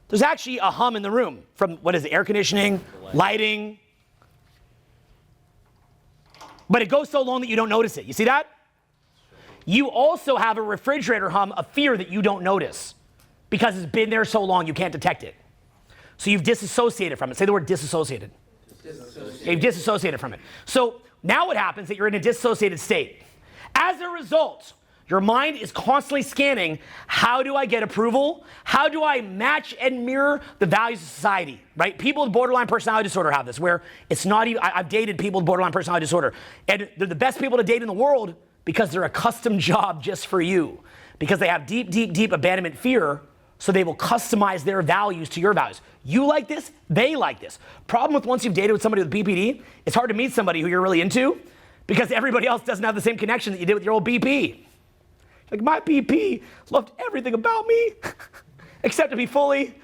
There's actually a hum in the room from, what is it, air conditioning, lighting. But it goes so long that you don't notice it. You see that? You also have a refrigerator hum of fear that you don't notice because it's been there so long you can't detect it. So you've disassociated from it. Say the word disassociated. You've disassociated from it. So now what happens is that you're in a dissociated state. As a result, your mind is constantly scanning, how do I get approval? How do I match and mirror the values of society, right? People with borderline personality disorder have this, where it's not even, I've dated people with borderline personality disorder, and they're the best people to date in the world because they're a custom job just for you. Because they have deep, deep, deep abandonment fear, so they will customize their values to your values. You like this, they like this. Problem with once you've dated with somebody with BPD, it's hard to meet somebody who you're really into because everybody else doesn't have the same connection that you did with your old BP. Like, my BP loved everything about me, except to be fully,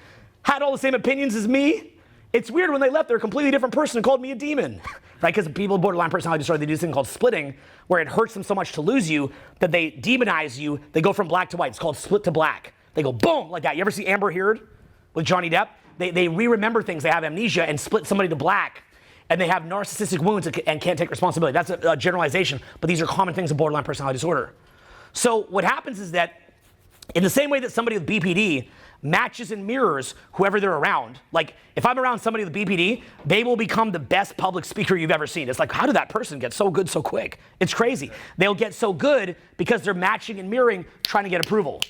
had all the same opinions as me. It's weird when they left, they're a completely different person and called me a demon, right? Because people with borderline personality disorder, they do this thing called splitting, where it hurts them so much to lose you that they demonize you. They go from black to white. It's called split to black. They go boom, like that. You ever see Amber Heard with Johnny Depp? They re-remember things. They have amnesia and split somebody to black. And they have narcissistic wounds and can't take responsibility. That's a generalization, but these are common things of borderline personality disorder. So what happens is that in the same way that somebody with BPD matches and mirrors whoever they're around, like if I'm around somebody with BPD, they will become the best public speaker you've ever seen. It's like, how did that person get so good so quick? It's crazy. They'll get so good because they're matching and mirroring, trying to get approval.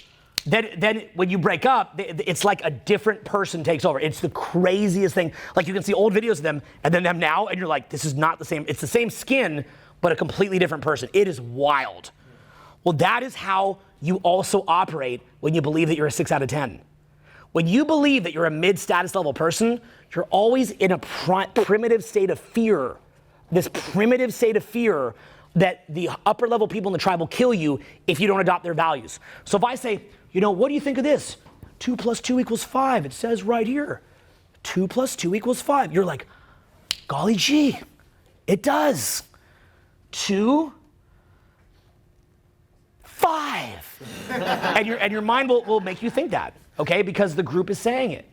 Then when you break up, it's like a different person takes over. It's the craziest thing. Like you can see old videos of them and then them now, and you're like, this is not the same. It's the same skin, but a completely different person. It is wild. Well, that is how you also operate when you believe that you're a 6 out of 10. When you believe that you're a mid-status level person, you're always in a primitive state of fear. This primitive state of fear that the upper level people in the tribe will kill you if you don't adopt their values. So if I say, you know, what do you think of this? 2 + 2 = 5. It says right here. 2 + 2 = 5. You're like, golly gee, it does. 2, 5. and your mind will make you think that, okay? Because the group is saying it.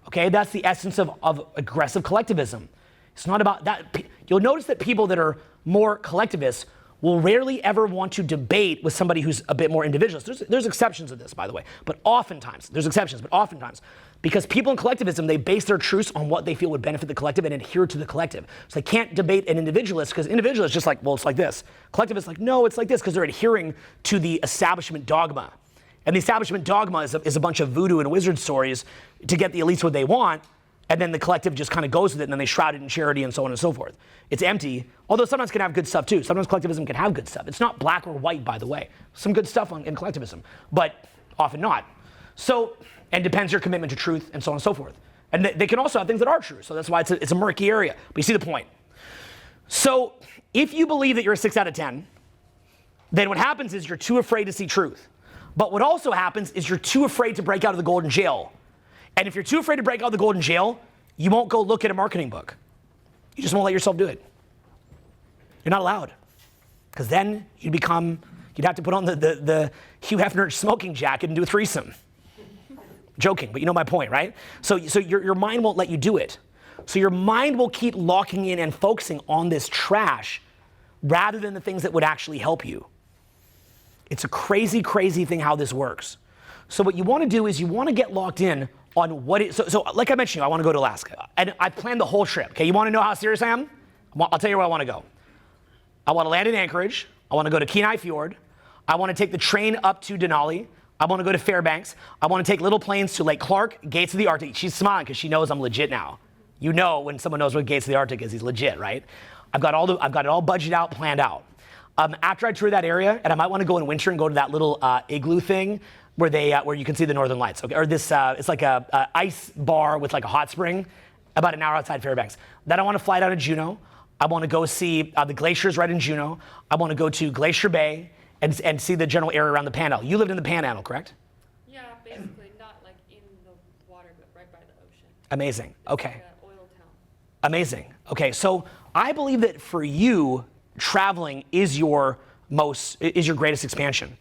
Okay, that's the essence of aggressive collectivism. It's not about that. You'll notice that people that are more collectivists will rarely ever want to debate with somebody who's a bit more individualist. There's exceptions to this, by the way, but oftentimes, because people in collectivism, they base their truths on what they feel would benefit the collective and adhere to the collective. So they can't debate an individualist because individualists just like, well, it's like this. Collectivists like, no, it's like this, because they're adhering to the establishment dogma. And the establishment dogma is a bunch of voodoo and wizard stories to get the elites what they want, and then the collective just kind of goes with it, and then they shroud it in charity and so on and so forth. It's empty, although sometimes it can have good stuff too. Sometimes collectivism can have good stuff. It's not black or white, by the way. Some good stuff in collectivism, but often not. So, and depends your commitment to truth and so on and so forth. And they can also have things that are true, so that's why it's a murky area. But you see the point. So if you believe that you're a 6 out of 10, then what happens is you're too afraid to see truth. But what also happens is you're too afraid to break out of the golden jail. And if you're too afraid to break out of the golden jail, you won't go look at a marketing book. You just won't let yourself do it. You're not allowed. Because then you'd have to put on the Hugh Hefner smoking jacket and do a threesome. Joking, but you know my point, right? So your mind won't let you do it. So your mind will keep locking in and focusing on this trash rather than the things that would actually help you. It's a crazy, crazy thing how this works. So what you want to do is you want to get locked in on what it, so like I mentioned, to you, I want to go to Alaska. And I planned the whole trip. Okay, you want to know how serious I am? I'll tell you where I want to go. I want to land in Anchorage. I want to go to Kenai Fjord. I want to take the train up to Denali. I want to go to Fairbanks. I want to take little planes to Lake Clark, Gates of the Arctic. She's smiling because she knows I'm legit now. You know when someone knows what Gates of the Arctic is, he's legit, right? I've got it all budgeted out, planned out. After I tour that area, and I might want to go in winter and go to that little igloo thing where you can see the northern lights. Okay, or this it's like a ice bar with like a hot spring, about an hour outside Fairbanks. Then I want to fly down to Juneau. I want to go see the glaciers right in Juneau. I want to go to Glacier Bay and see the general area around the Panhandle. You lived in the Panhandle, correct? Yeah, basically not like in the water, but right by the ocean. Amazing. Okay. Like an oil town. Amazing. Okay, so I believe that for you, traveling is your greatest expansion.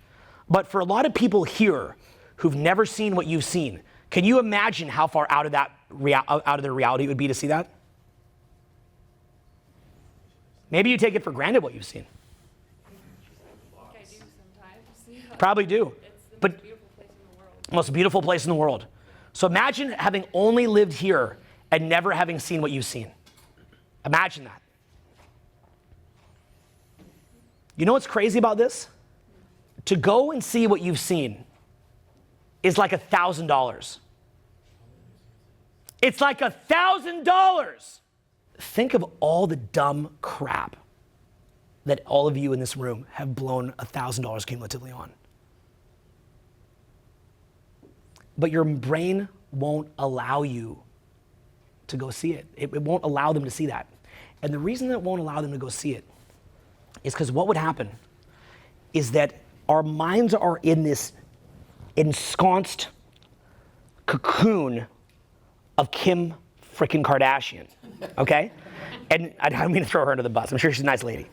But for a lot of people here who've never seen what you've seen, can you imagine how far out of their reality it would be to see that? Maybe you take it for granted what you've seen. I do sometimes. Yeah. Probably do. It's the But most beautiful place in the world. most beautiful place in the world. So imagine having only lived here and never having seen what you've seen. Imagine that. You know what's crazy about this? To go and see what you've seen is like $1,000. It's like $1,000. Think of all the dumb crap that all of you in this room have blown $1,000 cumulatively on. But your brain won't allow you to go see it. It won't allow them to see that. And the reason that it won't allow them to go see it is because what would happen is that our minds are in this ensconced cocoon of Kim frickin' Kardashian, okay? And I don't mean to throw her under the bus. I'm sure she's a nice lady.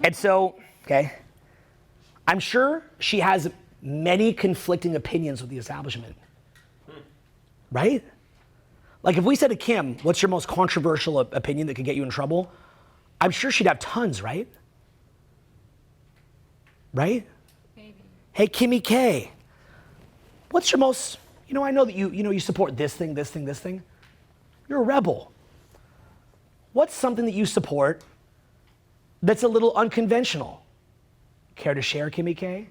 And so, okay, I'm sure she has many conflicting opinions with the establishment, right? Like if we said to Kim, what's your most controversial opinion that could get you in trouble? I'm sure she'd have tons, right? Right? Maybe. Hey, Kimmy K, what's your most, I know that you support this thing, this thing, this thing. You're a rebel. What's something that you support that's a little unconventional? Care to share, Kimmy K?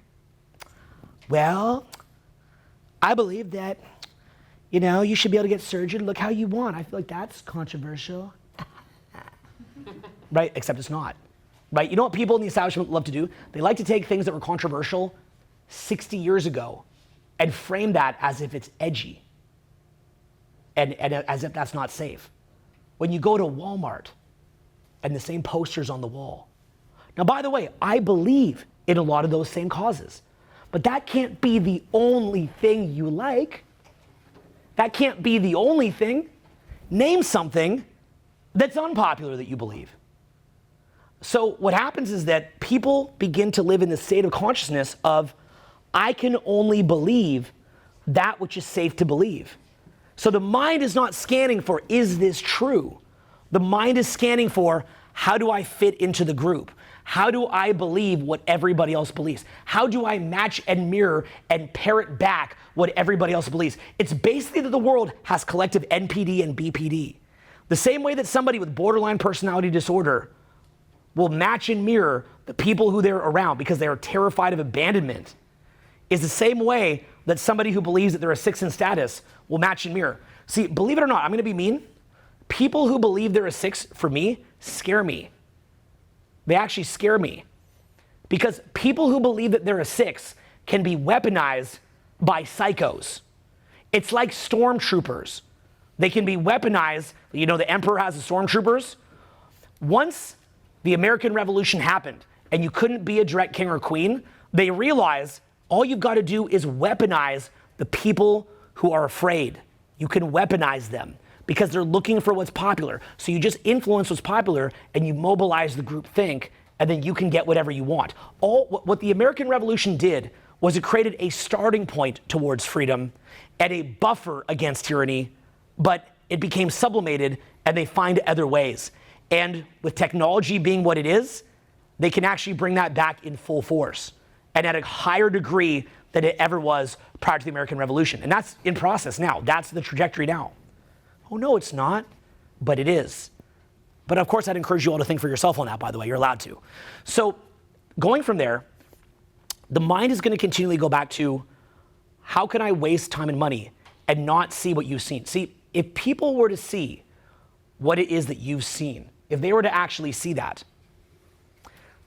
Well, I believe that, you should be able to get surgery to look how you want. I feel like that's controversial. Right? Except it's not. Right? You know what people in the establishment love to do? They like to take things that were controversial 60 years ago and frame that as if it's edgy and as if that's not safe. When you go to Walmart and the same posters on the wall. Now, by the way, I believe in a lot of those same causes, but that can't be the only thing you like. That can't be the only thing. Name something that's unpopular that you believe. So what happens is that people begin to live in the state of consciousness of, I can only believe that which is safe to believe. So the mind is not scanning for, is this true? The mind is scanning for, how do I fit into the group? How do I believe what everybody else believes? How do I match and mirror and parrot back what everybody else believes? It's basically that the world has collective NPD and BPD. The same way that somebody with borderline personality disorder will match and mirror the people who they're around because they are terrified of abandonment is the same way that somebody who believes that they're a 6 in status will match and mirror. See, believe it or not, I'm gonna be mean. People who believe they're a 6, for me, scare me. They actually scare me. Because people who believe that they're a 6 can be weaponized by psychos. It's like stormtroopers. They can be weaponized. The emperor has the stormtroopers. Once the American Revolution happened and you couldn't be a direct king or queen, they realized all you've got to do is weaponize the people who are afraid. You can weaponize them because they're looking for what's popular. So you just influence what's popular and you mobilize the group think, and then you can get whatever you want. What the American Revolution did was it created a starting point towards freedom and a buffer against tyranny, but it became sublimated and they find other ways. And with technology being what it is, they can actually bring that back in full force. and at a higher degree than it ever was prior to the American Revolution. And that's in process now. That's the trajectory now. Oh, no, it's not, but it is. But of course, I'd encourage you all to think for yourself on that, by the way. You're allowed to. So going from there, the mind is going to continually go back to, how can I waste time and money and not see what you've seen? See, if people were to see what it is that you've seen, if they were to actually see that,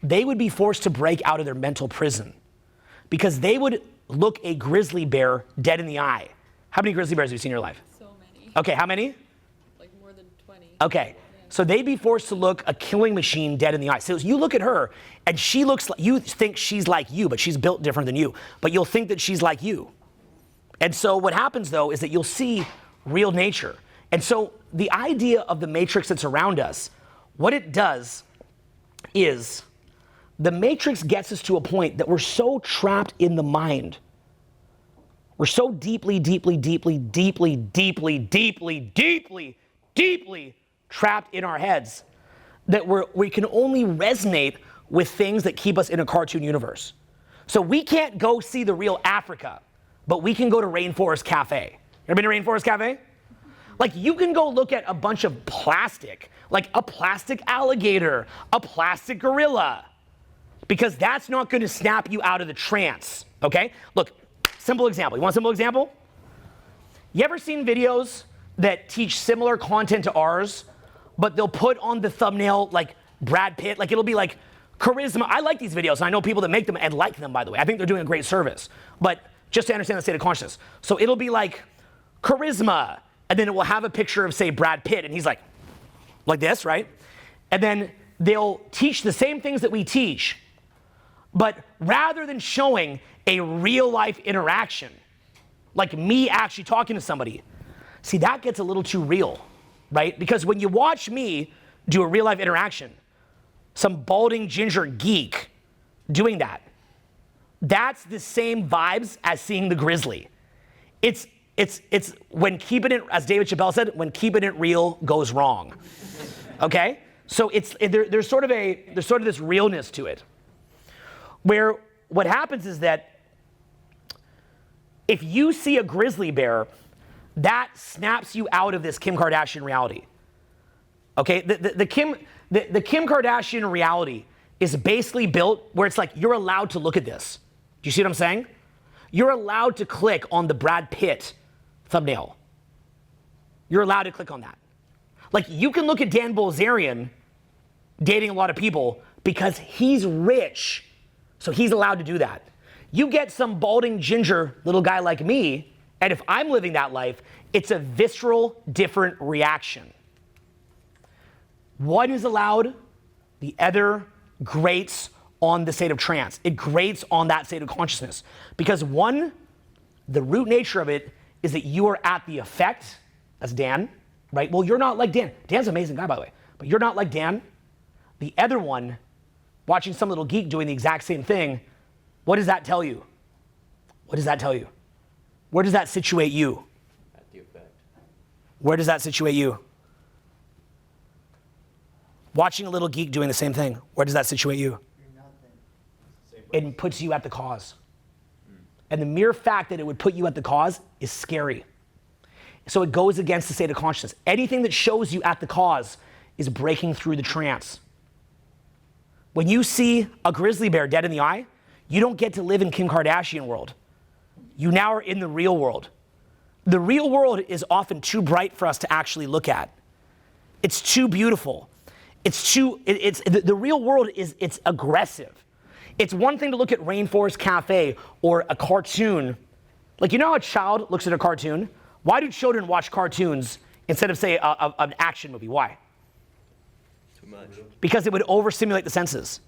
they would be forced to break out of their mental prison, because they would look a grizzly bear dead in the eye. How many grizzly bears have you seen in your life? So many. Okay, how many? Like more than 20. Okay, so they'd be forced to look a killing machine dead in the eye. So you look at her, and she looks like, you think she's like you, but she's built different than you. But you'll think that she's like you. And so what happens, though, is that you'll see real nature. And so the idea of the matrix that's around us, what it does is the matrix gets us to a point that we're so trapped in the mind. We're so deeply, deeply, deeply, deeply, deeply, deeply, deeply, deeply trapped in our heads that we can only resonate with things that keep us in a cartoon universe. So we can't go see the real Africa, but we can go to Rainforest Cafe. Ever been to Rainforest Cafe? Like, you can go look at a bunch of plastic, like a plastic alligator, a plastic gorilla, because that's not going to snap you out of the trance, okay? Look, simple example. You want a simple example? You ever seen videos that teach similar content to ours, but they'll put on the thumbnail like Brad Pitt? Like, it'll be like charisma. I like these videos, and I know people that make them and like them, by the way. I think they're doing a great service. But just to understand the state of consciousness. So it'll be like charisma, and then it will have a picture of, say, Brad Pitt, and he's like this, right? And then they'll teach the same things that we teach, but rather than showing a real life interaction, like me actually talking to somebody, see, that gets a little too real, right? Because when you watch me do a real life interaction, some balding ginger geek doing that, that's the same vibes as seeing the grizzly. It's when keeping it, as David Chappelle said, when keeping it real goes wrong. Okay? So there's sort of this realness to it, where what happens is that if you see a grizzly bear, that snaps you out of this Kim Kardashian reality. Okay? The Kim Kardashian reality is basically built where it's like, you're allowed to look at this. Do you see what I'm saying? You're allowed to click on the Brad Pitt thumbnail. You're allowed to click on that. Like, you can look at Dan Bilzerian dating a lot of people because he's rich, so he's allowed to do that. You get some balding ginger little guy like me, and if I'm living that life, it's a visceral, different reaction. One is allowed, the other grates on the state of trance. It grates on that state of consciousness. Because one, the root nature of it is that you are at the effect, as Dan, right? Well, you're not like Dan. Dan's an amazing guy, by the way, but you're not like Dan. The other one, watching some little geek doing the exact same thing, what does that tell you? What does that tell you? Where does that situate you? At the effect. Where does that situate you? Watching a little geek doing the same thing, where does that situate you? It puts you at the cause. And the mere fact that it would put you at the cause is scary. So it goes against the state of consciousness. Anything that shows you at the cause is breaking through the trance. When you see a grizzly bear dead in the eye, you don't get to live in Kim Kardashian world. You now are in the real world. The real world is often too bright for us to actually look at. It's too beautiful. The real world it's aggressive. It's one thing to look at Rainforest Cafe or a cartoon. Like, you know how a child looks at a cartoon? Why do children watch cartoons instead of, say, an action movie? Why? Too much. Because it would overstimulate the senses.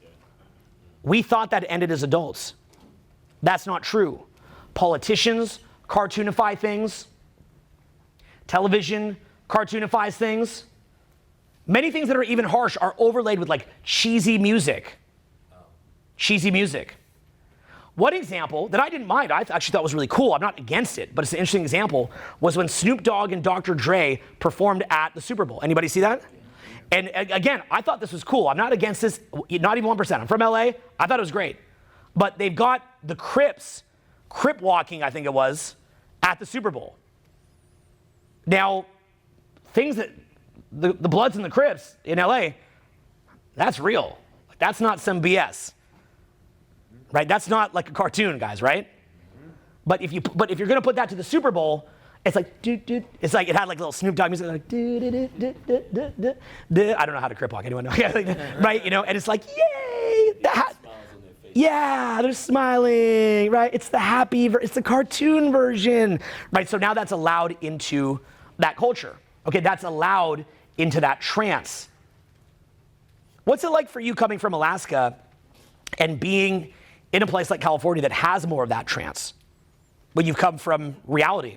We thought that ended as adults. That's not true. Politicians cartoonify things. Television cartoonifies things. Many things that are even harsh are overlaid with like cheesy music. Cheesy music. One example that I didn't mind, I actually thought was really cool, I'm not against it, but it's an interesting example, was when Snoop Dogg and Dr. Dre performed at the Super Bowl. Anybody see that? And again, I thought this was cool. I'm not against this, not even 1%. I'm from LA, I thought it was great. but they've got the Crip walking, I think it was, at the Super Bowl. Now, things that, the Bloods and the Crips in LA, that's real. That's not some BS, right? That's not like a cartoon, guys, right? But if you're gonna put that to the Super Bowl, it's like it's like it had like little Snoop Dogg music, like I don't know how to Crip walk. Anyone know? Right? You know, and it's like, yay! Yeah, they're smiling, right? It's the it's the cartoon version, right? So now that's allowed into that culture. Okay, that's allowed into that trance. What's it like for you coming from Alaska and being in a place like California that has more of that trance when you've come from reality?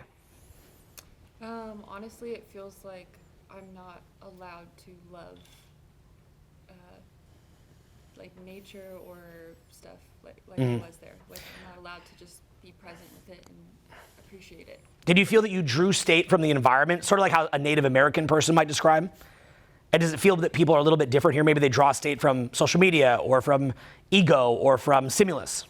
Honestly, it feels like I'm not allowed to love like nature or stuff like I was there. Like I'm not allowed to just be present with it and appreciate it. Did you feel that you drew state from the environment, sort of like how a Native American person might describe? And does it feel that people are a little bit different here? Maybe they draw state from social media or from ego or from stimulus?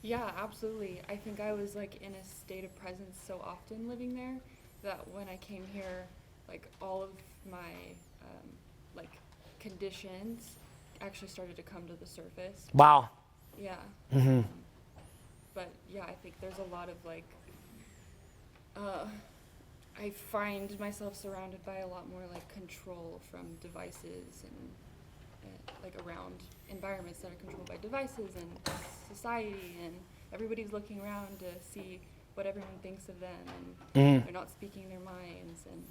Yeah, absolutely. I think I was like in a state of presence so often living there that when I came here, like all of my like conditions actually started to come to the surface. Wow. Yeah. But yeah, I think there's a lot of like, I find myself surrounded by a lot more like control from devices and like around environments that are controlled by devices and society, and everybody's looking around to see what everyone thinks of them, and they're not speaking their minds. And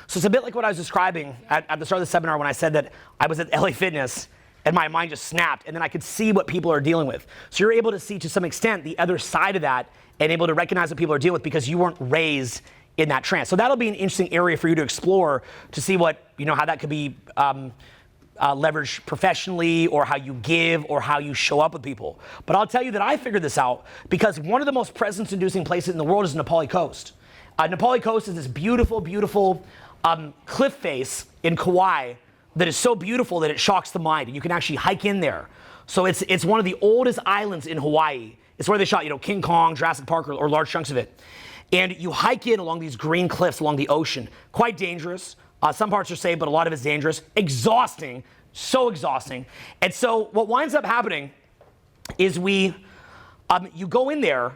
so it's a bit like what I was describing at the start of the seminar when I said that I was at LA Fitness and my mind just snapped, and then I could see what people are dealing with. So you're able to see to some extent the other side of that and able to recognize what people are dealing with because you weren't raised in that trance. So that'll be an interesting area for you to explore to see what, you know, how that could be leveraged professionally, or how you give, or how you show up with people. But I'll tell you that I figured this out because one of the most presence-inducing places in the world is Nepali Coast. Nepali Coast is this beautiful, beautiful cliff face in Kauai that is so beautiful that it shocks the mind, and you can actually hike in there. So it's one of the oldest islands in Hawaii. It's where they shot, you know, King Kong, Jurassic Park, or large chunks of it. And you hike in along these green cliffs along the ocean. Quite dangerous. Some parts are safe, but a lot of it's dangerous. Exhausting, so exhausting. And so what winds up happening is you go in there,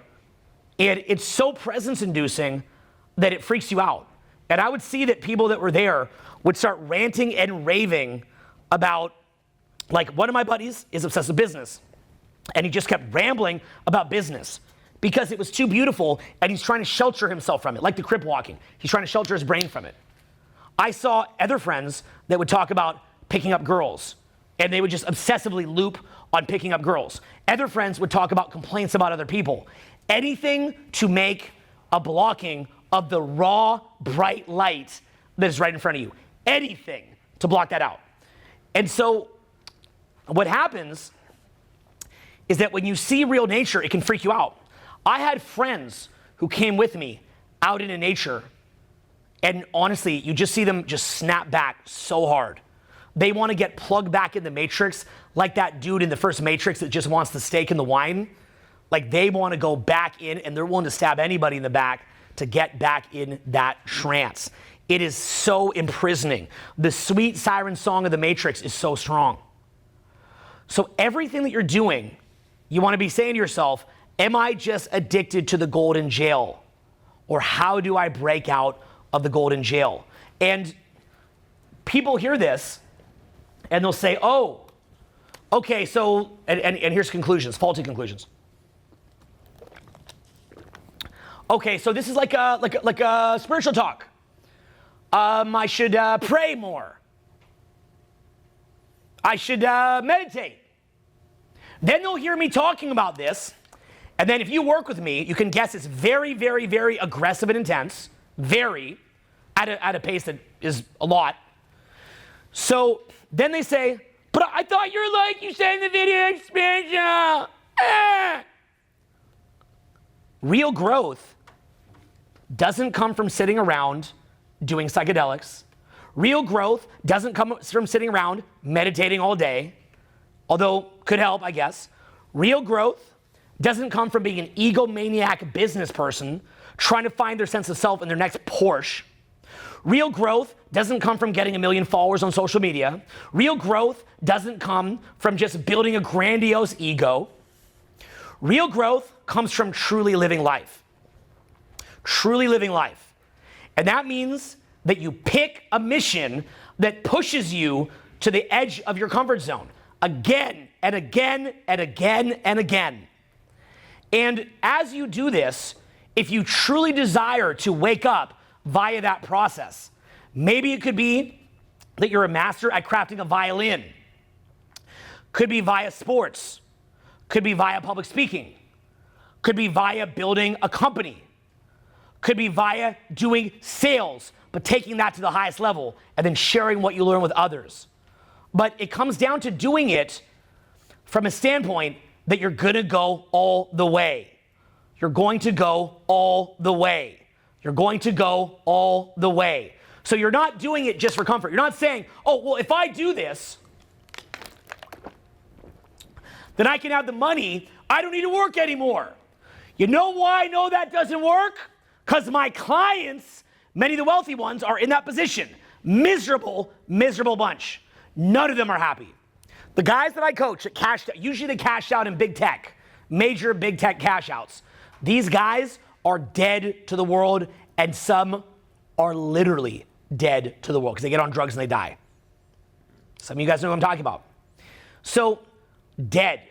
and it's so presence-inducing that it freaks you out. And I would see that people that were there would start ranting and raving about, like, one of my buddies is obsessed with business, and he just kept rambling about business because it was too beautiful, and he's trying to shelter himself from it, like the Crip walking. He's trying to shelter his brain from it. I saw other friends that would talk about picking up girls, and they would just obsessively loop on picking up girls. Other friends would talk about complaints about other people. Anything to make a blocking of the raw, bright light that is right in front of you. Anything to block that out. And so what happens is that when you see real nature, it can freak you out. I had friends who came with me out into nature, and honestly, you just see them just snap back so hard. They want to get plugged back in the Matrix, like that dude in the first Matrix that just wants the steak and the wine. Like, they want to go back in, and they're willing to stab anybody in the back to get back in that trance. It is so imprisoning. The sweet siren song of the Matrix is so strong. So everything that you're doing, you want to be saying to yourself, am I just addicted to the golden jail? Or how do I break out of the golden jail? And people hear this and they'll say, oh, okay, so, and here's conclusions, faulty conclusions. Okay, so this is like a spiritual talk. I should pray more. I should meditate. Then they'll hear me talking about this, and then if you work with me, you can guess it's very, very, very aggressive and intense, very, at a pace that is a lot. So then they say, but I thought you're like, you said in the video expansion. Real growth doesn't come from sitting around doing psychedelics. Real growth doesn't come from sitting around meditating all day, although could help, I guess. Real growth doesn't come from being an egomaniac business person trying to find their sense of self in their next Porsche. Real growth doesn't come from getting 1 million followers on social media. Real growth doesn't come from just building a grandiose ego. Real growth comes from truly living life. Truly living life. And that means that you pick a mission that pushes you to the edge of your comfort zone again and again and again and again. And as you do this, if you truly desire to wake up via that process, maybe it could be that you're a master at crafting a violin. Could be via sports. Could be via public speaking. Could be via building a company. Could be via doing sales, but taking that to the highest level and then sharing what you learn with others. But it comes down to doing it from a standpoint that you're gonna go all the way. You're going to go all the way. You're going to go all the way. So you're not doing it just for comfort. You're not saying, oh, well, if I do this, then I can have the money. I don't need to work anymore. You know why I know that doesn't work? Because my clients, many of the wealthy ones, are in that position. Miserable, miserable bunch. None of them are happy. The guys that I coach that cashed out, usually they cash out in big tech, major big tech cash outs. These guys are dead to the world, and some are literally dead to the world because they get on drugs and they die. Some of you guys know what I'm talking about. So, dead.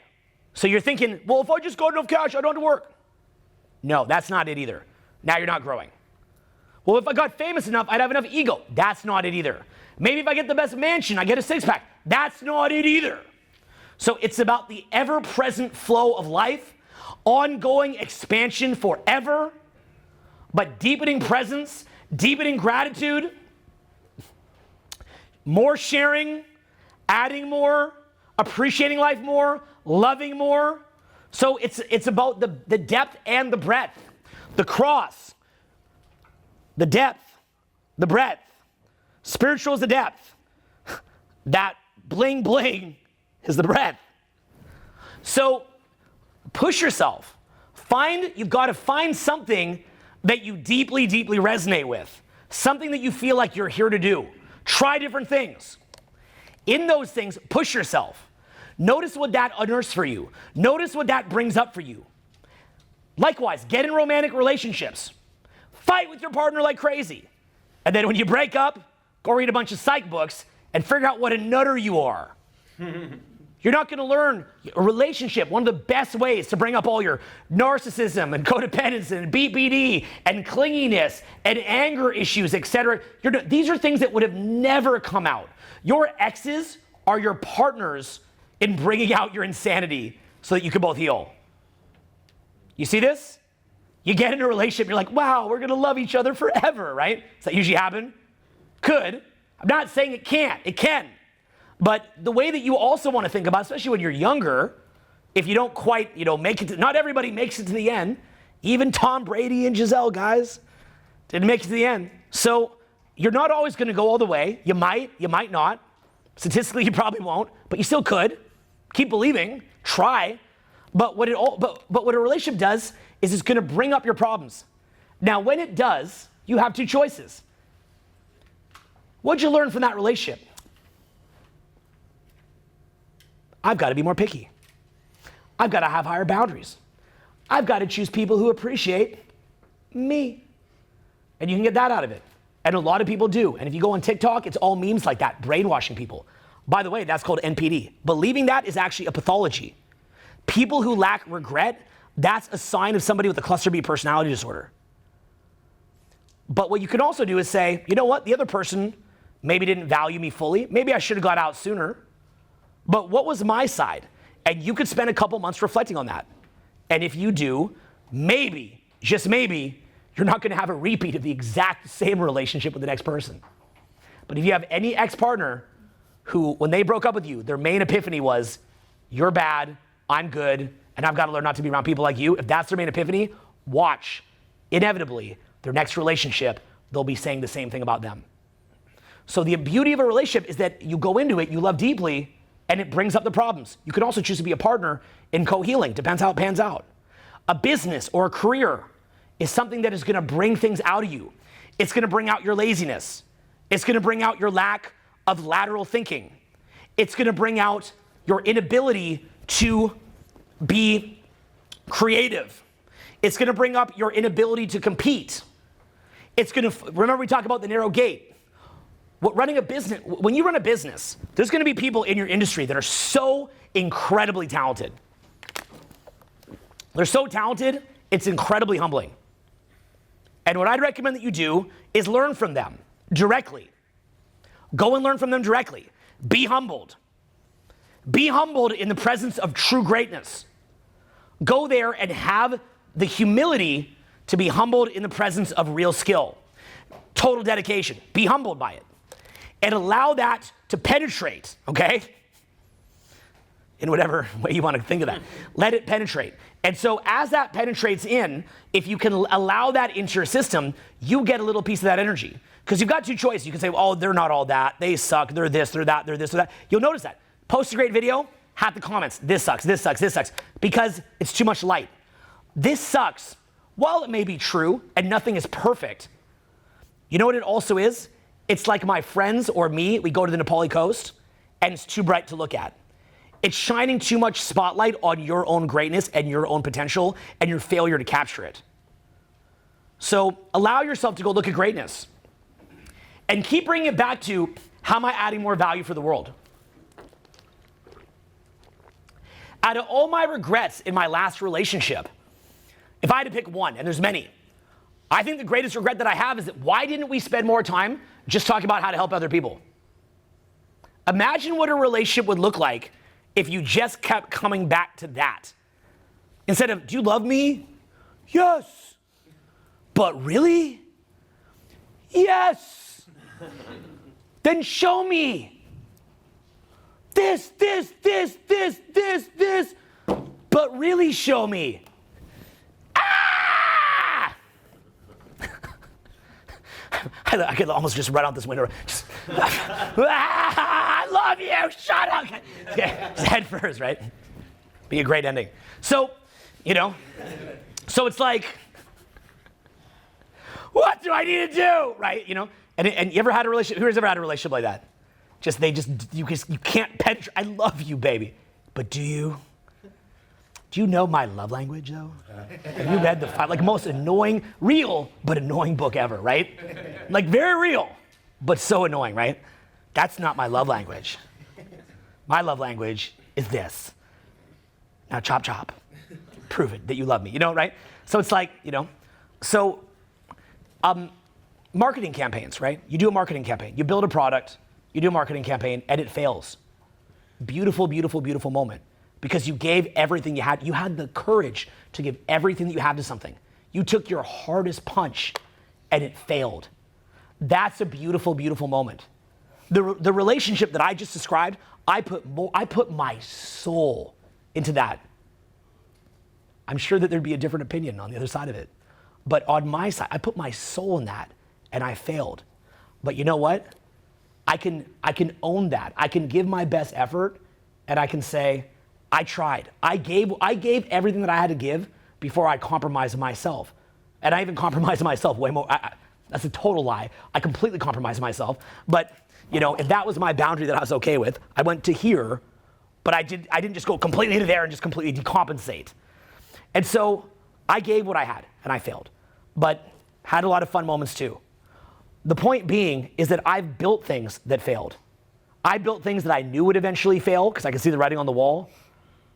So you're thinking, well, if I just got enough cash, I don't have to work. No, that's not it either. Now you're not growing. Well, if I got famous enough, I'd have enough ego. That's not it either. Maybe if I get the best mansion, I get a six-pack. That's not it either. So it's about the ever-present flow of life, ongoing expansion forever, but deepening presence, deepening gratitude, more sharing, adding more, appreciating life more, loving more. So it's about the depth and the breadth. The cross, the depth, the breadth. Spiritual is the depth. That bling bling is the breadth. So push yourself. You've got to find something that you deeply, deeply resonate with. Something that you feel like you're here to do. Try different things. In those things, push yourself. Notice what that unearths for you. Notice what that brings up for you. Likewise, get in romantic relationships. Fight with your partner like crazy. And then when you break up, go read a bunch of psych books and figure out what a nutter you are. You're not gonna learn a relationship. One of the best ways to bring up all your narcissism and codependence and BPD and clinginess and anger issues, etc. These are things that would have never come out. Your exes are your partners in bringing out your insanity so that you can both heal. You see this? You get in a relationship, you're like, wow, we're gonna love each other forever, right? Does that usually happen? Could. I'm not saying it can't, it can. But the way that you also want to think about, especially when you're younger, if you don't quite, make it not everybody makes it to the end. Even Tom Brady and Giselle, guys, didn't make it to the end. So you're not always gonna go all the way. You might not. Statistically, you probably won't, but you still could. Keep believing, try. But what a relationship does is it's gonna bring up your problems. Now, when it does, you have two choices. What'd you learn from that relationship? I've got to be more picky. I've got to have higher boundaries. I've got to choose people who appreciate me. And you can get that out of it. And a lot of people do. And if you go on TikTok, it's all memes like that, brainwashing people. By the way, that's called NPD. Believing that is actually a pathology. People who lack regret, that's a sign of somebody with a cluster B personality disorder. But what you can also do is say, you know what, the other person maybe didn't value me fully. Maybe I should have got out sooner. But what was my side? And you could spend a couple months reflecting on that. And if you do, maybe, just maybe, you're not gonna have a repeat of the exact same relationship with the next person. But if you have any ex-partner who, when they broke up with you, their main epiphany was, you're bad, I'm good, and I've gotta learn not to be around people like you, if that's their main epiphany, watch. Inevitably, their next relationship, they'll be saying the same thing about them. So the beauty of a relationship is that you go into it, you love deeply, and it brings up the problems. You can also choose to be a partner in co-healing, depends how it pans out. A business or a career is something that is gonna bring things out of you. It's gonna bring out your laziness. It's gonna bring out your lack of lateral thinking. It's gonna bring out your inability to be creative. It's gonna bring up your inability to compete. It's gonna, remember we talked about the narrow gate. Running a business, when you run a business, there's gonna be people in your industry that are so incredibly talented. They're so talented, it's incredibly humbling. And what I'd recommend that you do is learn from them directly. Go and learn from them directly. Be humbled. Be humbled in the presence of true greatness. Go there and have the humility to be humbled in the presence of real skill. Total dedication. Be humbled by it. And allow that to penetrate, okay? In whatever way you want to think of that. Let it penetrate. And so as that penetrates in, if you can allow that into your system, you get a little piece of that energy. Because you've got two choices. You can say, oh, they're not all that. They suck. They're this, they're that, they're this, or that. You'll notice that. Post a great video, half the comments, this sucks, this sucks, this sucks. Because it's too much light. This sucks. While it may be true and nothing is perfect, you know what it also is? It's like my friends or me, we go to the Nepali coast and it's too bright to look at. It's shining too much spotlight on your own greatness and your own potential and your failure to capture it. So allow yourself to go look at greatness and keep bringing it back to how am I adding more value for the world? Out of all my regrets in my last relationship, if I had to pick one, and there's many, I think the greatest regret that I have is that why didn't we spend more time just talking about how to help other people? Imagine what a relationship would look like if you just kept coming back to that. Instead of, do you love me? Yes. But really? Yes. Then show me. This. But really show me. Ah! I could almost just run out this window. Just, I love you. Shut up. Okay. Head first, right? Be a great ending. So, so it's like, what do I need to do, right? And you ever had a relationship? Who's ever had a relationship like that? You can't penetrate. I love you, baby, but do you? Do you know my love language, though? Have you read the most annoying, real, but annoying book ever, right? Like very real, but so annoying, right? That's not my love language. My love language is this. Now chop, chop. Prove it that you love me, right? So it's like, marketing campaigns, right? You do a marketing campaign. You build a product, you do a marketing campaign, and it fails. Beautiful, beautiful, beautiful moment. Because you gave everything you had. You had the courage to give everything that you had to something. You took your hardest punch and it failed. That's a beautiful, beautiful moment. The relationship that I just described, I put my soul into that. I'm sure that there'd be a different opinion on the other side of it. But on my side, I put my soul in that and I failed. But you know what? I can own that. I can give my best effort and I can say, I tried. I gave everything that I had to give before I compromised myself. And I even compromised myself way more. That's a total lie. I completely compromised myself. But, if that was my boundary that I was okay with, I went to here, but I didn't just go completely to there and just completely decompensate. And so I gave what I had and I failed, but had a lot of fun moments too. The point being is that I've built things that failed. I built things that I knew would eventually fail because I could see the writing on the wall.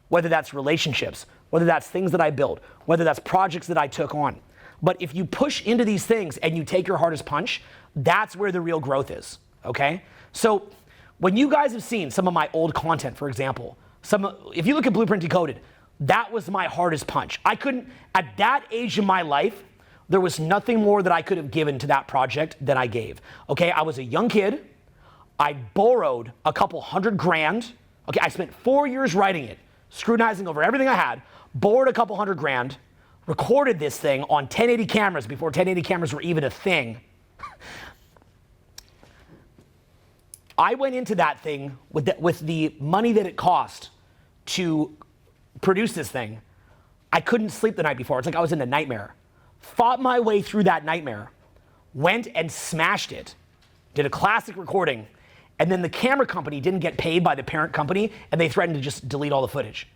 Whether that's relationships, whether that's things that I built, whether that's projects that I took on. But if you push into these things and you take your hardest punch, that's where the real growth is, okay? So when you guys have seen some of my old content, for example, if you look at Blueprint Decoded, that was my hardest punch. At that age in my life, there was nothing more that I could have given to that project than I gave, okay? I was a young kid. I borrowed a couple $100,000. Okay, I spent 4 years writing it, scrutinizing over everything I had, borrowed a couple $100,000, recorded this thing on 1080 cameras before 1080 cameras were even a thing. I went into that thing with the money that it cost to produce this thing. I couldn't sleep the night before. It's like I was in a nightmare. Fought my way through that nightmare, went and smashed it, did a classic recording, and then the camera company didn't get paid by the parent company, and they threatened to just delete all the footage.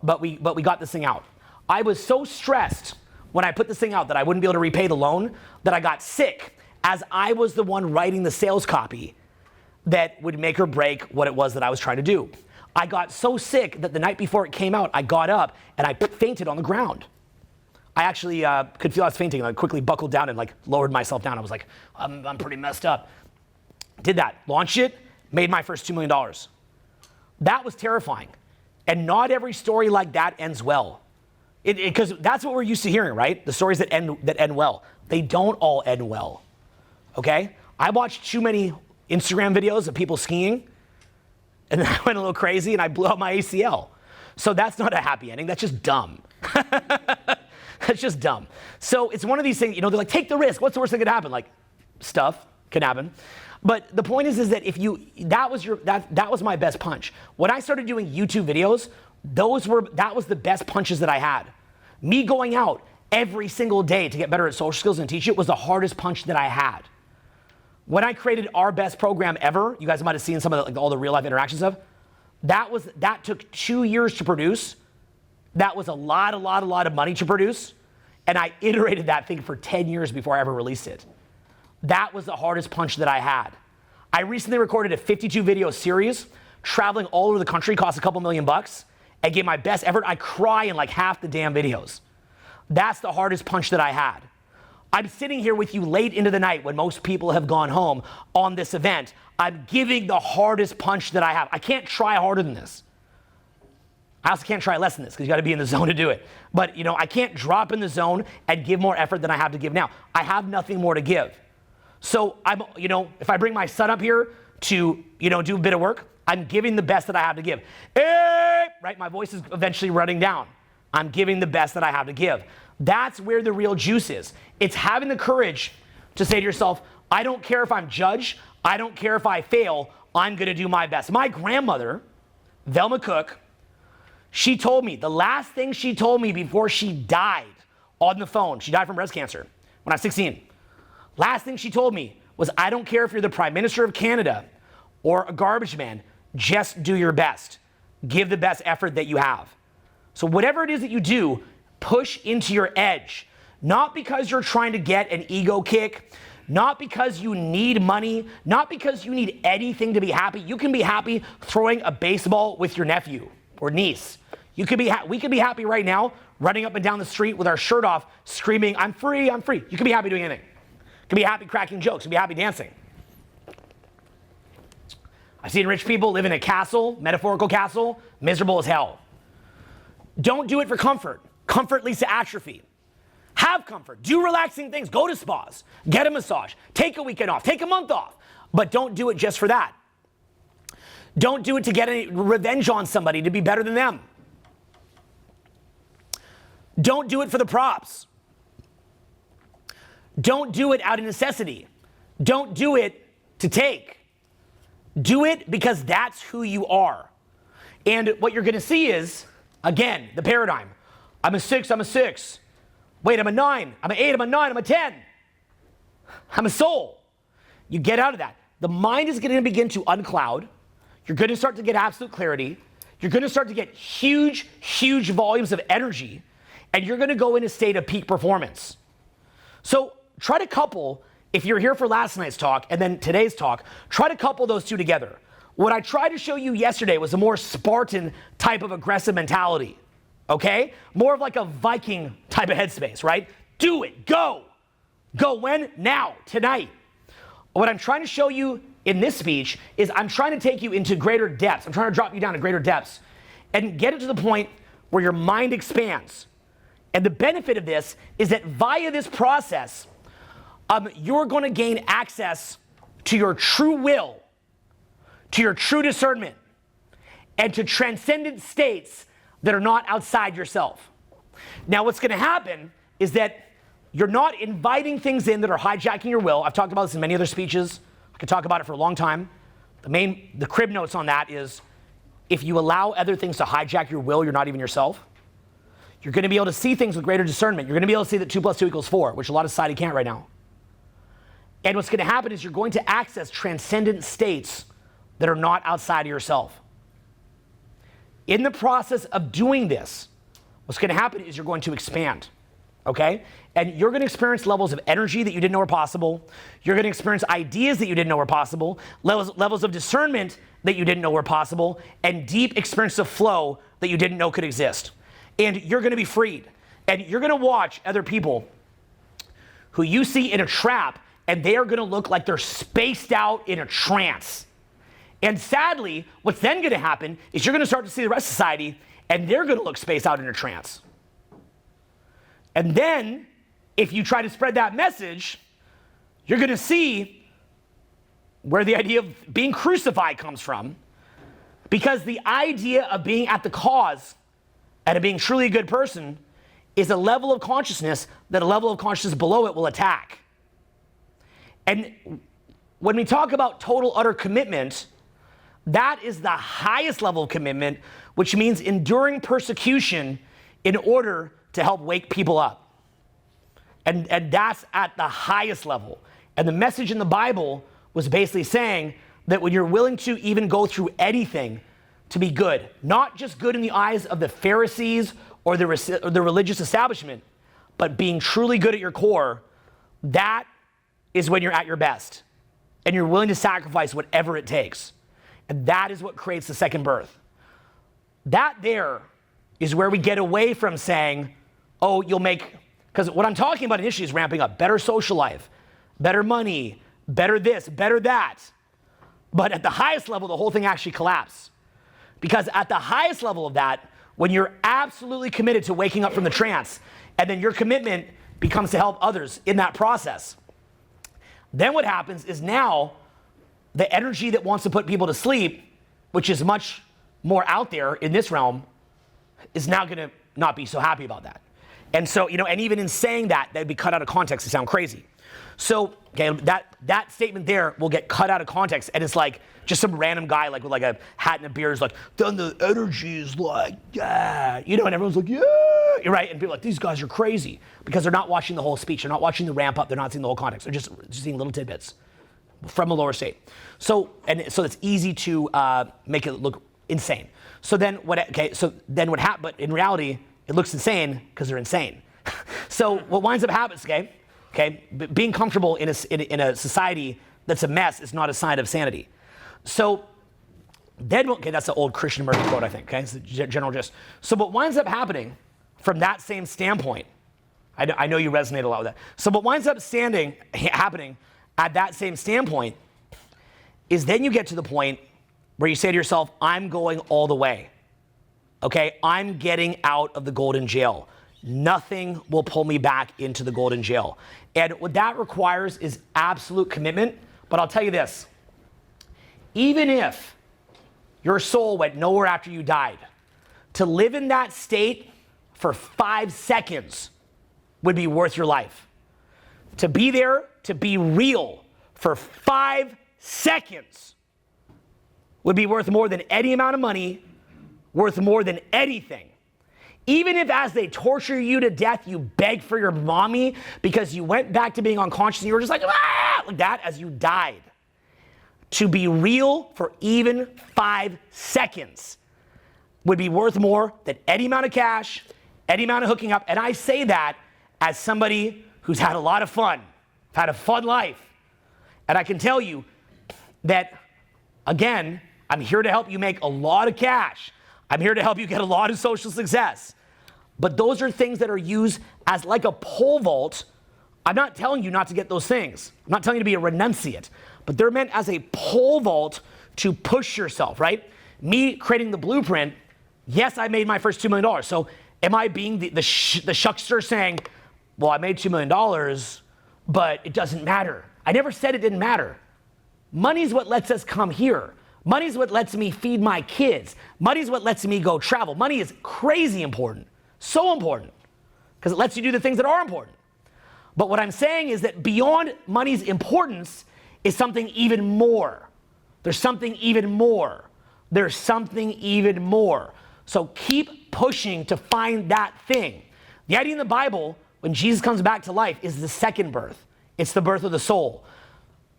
But we got this thing out. I was so stressed when I put this thing out that I wouldn't be able to repay the loan that I got sick, as I was the one writing the sales copy that would make or break what it was that I was trying to do. I got so sick that the night before it came out, I got up and I fainted on the ground. I actually could feel I was fainting, and I quickly buckled down and like lowered myself down. I was like, I'm pretty messed up. Did that, launched it, made my first $2 million. That was terrifying. And not every story like that ends well. Because that's what we're used to hearing, right? The stories that end well. They don't all end well, okay? I watched too many Instagram videos of people skiing, and then I went a little crazy and I blew out my ACL. So that's not a happy ending, that's just dumb. That's just dumb. So it's one of these things, they're like, take the risk. What's the worst that could happen? Like, stuff can happen. But the point is that if that was my best punch. When I started doing YouTube videos, that was the best punches that I had. Me going out every single day to get better at social skills and teach it was the hardest punch that I had. When I created our best program ever, you guys might have seen some of all the real life interactions of, that took 2 years to produce. That was a lot of money to produce. And I iterated that thing for 10 years before I ever released it. That was the hardest punch that I had. I recently recorded a 52 video series, traveling all over the country, cost a couple $1 million, and gave my best effort. I cry in like half the damn videos. That's the hardest punch that I had. I'm sitting here with you late into the night when most people have gone home on this event. I'm giving the hardest punch that I have. I can't try harder than this. I also can't try less than this because you got to be in the zone to do it. But I can't drop in the zone and give more effort than I have to give now. I have nothing more to give. So if I bring my son up here to, do a bit of work, I'm giving the best that I have to give. Hey! Right? My voice is eventually running down. I'm giving the best that I have to give. That's where the real juice is. It's having the courage to say to yourself, I don't care if I'm judged. I don't care if I fail. I'm going to do my best. My grandmother, Velma Cook, she told me, the last thing she told me before she died on the phone, she died from breast cancer when I was 16. Last thing she told me was, I don't care if you're the Prime Minister of Canada or a garbage man, just do your best. Give the best effort that you have. So whatever it is that you do, push into your edge. Not because you're trying to get an ego kick, not because you need money, not because you need anything to be happy. You can be happy throwing a baseball with your nephew or niece. We could be happy right now running up and down the street with our shirt off, screaming, I'm free, I'm free. You can be happy doing anything. You can be happy cracking jokes. You can be happy dancing. I've seen rich people live in a castle, metaphorical castle, miserable as hell. Don't do it for comfort. Comfort leads to atrophy. Have comfort. Do relaxing things. Go to spas. Get a massage. Take a weekend off. Take a month off. But don't do it just for that. Don't do it to get any revenge on somebody to be better than them. Don't do it for the props. Don't do it out of necessity. Don't do it to take. Do it because that's who you are. And what you're going to see is, again, the paradigm. I'm a 6, I'm a 6. Wait, I'm a 9, I'm an 8, I'm a 9, I'm a 10. I'm a soul. You get out of that. The mind is going to begin to uncloud. You're going to start to get absolute clarity. You're going to start to get huge, huge volumes of energy. And you're going to go in a state of peak performance. So try to couple, if you're here for last night's talk and then today's talk, try to couple those two together. What I tried to show you yesterday was a more Spartan type of aggressive mentality. Okay? More of like a Viking type of headspace, right? Do it. Go. Go when? Now. Tonight. What I'm trying to show you in this speech is I'm trying to take you into greater depths. I'm trying to drop you down to greater depths and get it to the point where your mind expands. And the benefit of this is that via this process, you're going to gain access to your true will, to your true discernment, and to transcendent states that are not outside yourself. Now, what's going to happen is that you're not inviting things in that are hijacking your will. I've talked about this in many other speeches. I could talk about it for a long time. The crib notes on that is, if you allow other things to hijack your will, you're not even yourself. You're going to be able to see things with greater discernment. You're going to be able to see that 2 + 2 = 4, which a lot of society can't right now. And what's going to happen is you're going to access transcendent states that are not outside of yourself. In the process of doing this, what's going to happen is you're going to expand, okay? And you're going to experience levels of energy that you didn't know were possible. You're going to experience ideas that you didn't know were possible, levels of discernment that you didn't know were possible, and deep experience of flow that you didn't know could exist. And you're going to be freed. And you're going to watch other people who you see in a trap, and they are going to look like they're spaced out in a trance. And sadly, what's then going to happen is you're going to start to see the rest of society, and they're going to look spaced out in a trance. And then, if you try to spread that message, you're going to see where the idea of being crucified comes from, because the idea of being at the cause and of being truly a good person is a level of consciousness that a level of consciousness below it will attack. And when we talk about total utter commitment, that is the highest level of commitment, which means enduring persecution in order to help wake people up. And that's at the highest level. And the message in the Bible was basically saying that when you're willing to even go through anything to be good, not just good in the eyes of the Pharisees or the religious establishment, but being truly good at your core, that is when you're at your best. And you're willing to sacrifice whatever it takes. And that is what creates the second birth. That there is where we get away from saying, oh, you'll make, because what I'm talking about initially is ramping up better social life, better money, better this, better that. But at the highest level, the whole thing actually collapses. Because at the highest level of that, when you're absolutely committed to waking up from the trance, and then your commitment becomes to help others in that process, then what happens is now the energy that wants to put people to sleep, which is much more out there in this realm, is now going to not be so happy about that. And so, and even in saying that, that'd be cut out of context to sound crazy. So, okay, that statement there will get cut out of context, and it's like just some random guy with like a hat and a beard is like, then the energy is like, yeah, and everyone's like, yeah, you're right, and people are like, these guys are crazy because they're not watching the whole speech, they're not watching the ramp up, they're not seeing the whole context, they're just seeing little tidbits from a lower state. So it's easy to make it look insane. So then what happened? But in reality, it looks insane because they're insane. So what winds up happening, being comfortable in a society that's a mess is not a sign of sanity. So then, that's an old Christian Murphy quote, I think. Okay, it's the general gist. So what winds up happening from that same standpoint, I know you resonate a lot with that. So what winds up happening at that same standpoint is then you get to the point where you say to yourself, I'm going all the way. Okay, I'm getting out of the golden jail. Nothing will pull me back into the golden jail. And what that requires is absolute commitment. But I'll tell you this, even if your soul went nowhere after you died, to live in that state for 5 seconds would be worth your life. To be there, to be real for 5 seconds would be worth more than any amount of money, worth more than anything. Even if as they torture you to death, you beg for your mommy because you went back to being unconscious and you were just like that as you died. To be real for even 5 seconds would be worth more than any amount of cash, any amount of hooking up. And I say that as somebody who's had a lot of fun, had a fun life. And I can tell you that, again, I'm here to help you make a lot of cash. I'm here to help you get a lot of social success. But those are things that are used as like a pole vault. I'm not telling you not to get those things. I'm not telling you to be a renunciate. But they're meant as a pole vault to push yourself, right? Me creating the blueprint, yes, I made my first $2 million. So am I being the shuckster saying, well, I made $2 million, but it doesn't matter? I never said it didn't matter. Money's what lets us come here. Money's what lets me feed my kids. Money's what lets me go travel. Money is crazy important, so important, because it lets you do the things that are important. But what I'm saying is that beyond money's importance is something even more. There's something even more. There's something even more. So keep pushing to find that thing. The idea in the Bible, when Jesus comes back to life, is the second birth. It's the birth of the soul.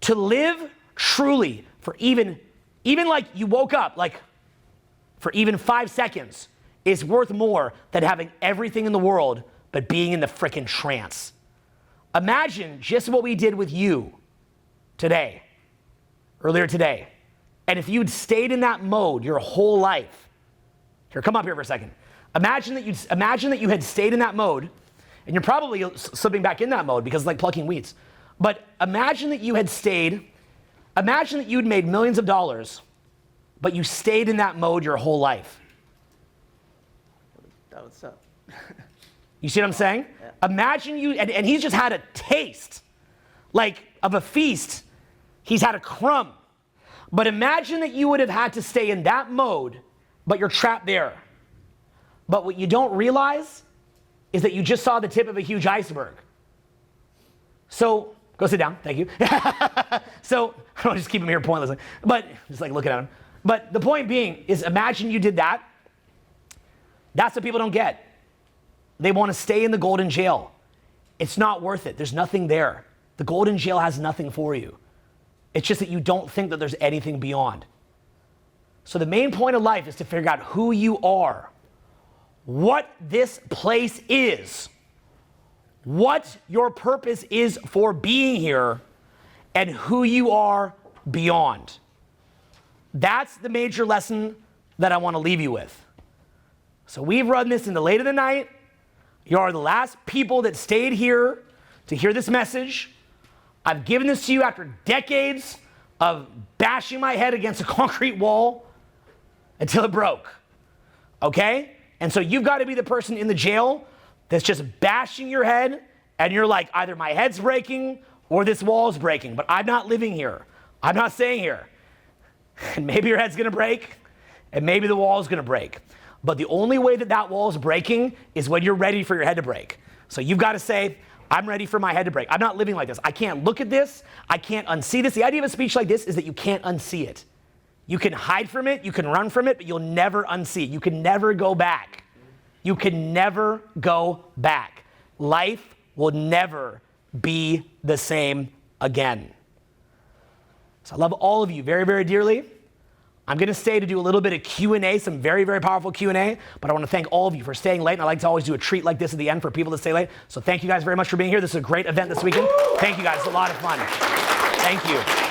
To live truly for even like you woke up, like for even 5 seconds, is worth more than having everything in the world but being in the frickin' trance. Imagine just what we did with you today, earlier today. And if you'd stayed in that mode your whole life, here, come up here for a second. Imagine that you had stayed in that mode, and you're probably slipping back in that mode because it's like plucking weeds. But imagine that you had stayed, imagine that you'd made millions of dollars, but you stayed in that mode your whole life. That would suck. You see what I'm saying? Yeah. Imagine you, and he's just had a taste, like of a feast. He's had a crumb. But imagine that you would have had to stay in that mode, but you're trapped there. But what you don't realize is that you just saw the tip of a huge iceberg. So, go sit down, thank you. So, I don't just keep him here pointlessly, but just like looking at him. But the point being is imagine you did that. That's what people don't get. They want to stay in the golden jail. It's not worth it. There's nothing there. The golden jail has nothing for you. It's just that you don't think that there's anything beyond. So the main point of life is to figure out who you are, what this place is, what your purpose is for being here, and who you are beyond. That's the major lesson that I want to leave you with. So we've run this in the late of the night. You are the last people that stayed here to hear this message. I've given this to you after decades of bashing my head against a concrete wall until it broke, okay? And so you've got to be the person in the jail that's just bashing your head, and you're like, either my head's breaking or this wall's breaking, but I'm not living here. I'm not staying here. And maybe your head's gonna break, and maybe the wall's gonna break. But the only way that that wall's breaking is when you're ready for your head to break. So you've got to say, I'm ready for my head to break. I'm not living like this. I can't look at this. I can't unsee this. The idea of a speech like this is that you can't unsee it. You can hide from it. You can run from it, but you'll never unsee it. You can never go back. You can never go back. Life will never be the same again. So I love all of you very, very dearly. I'm going to stay to do a little bit of Q&A, some very, very powerful Q&A, but I want to thank all of you for staying late, and I like to always do a treat like this at the end for people to stay late. So thank you guys very much for being here. This is a great event this weekend. Thank you guys. It's a lot of fun. Thank you.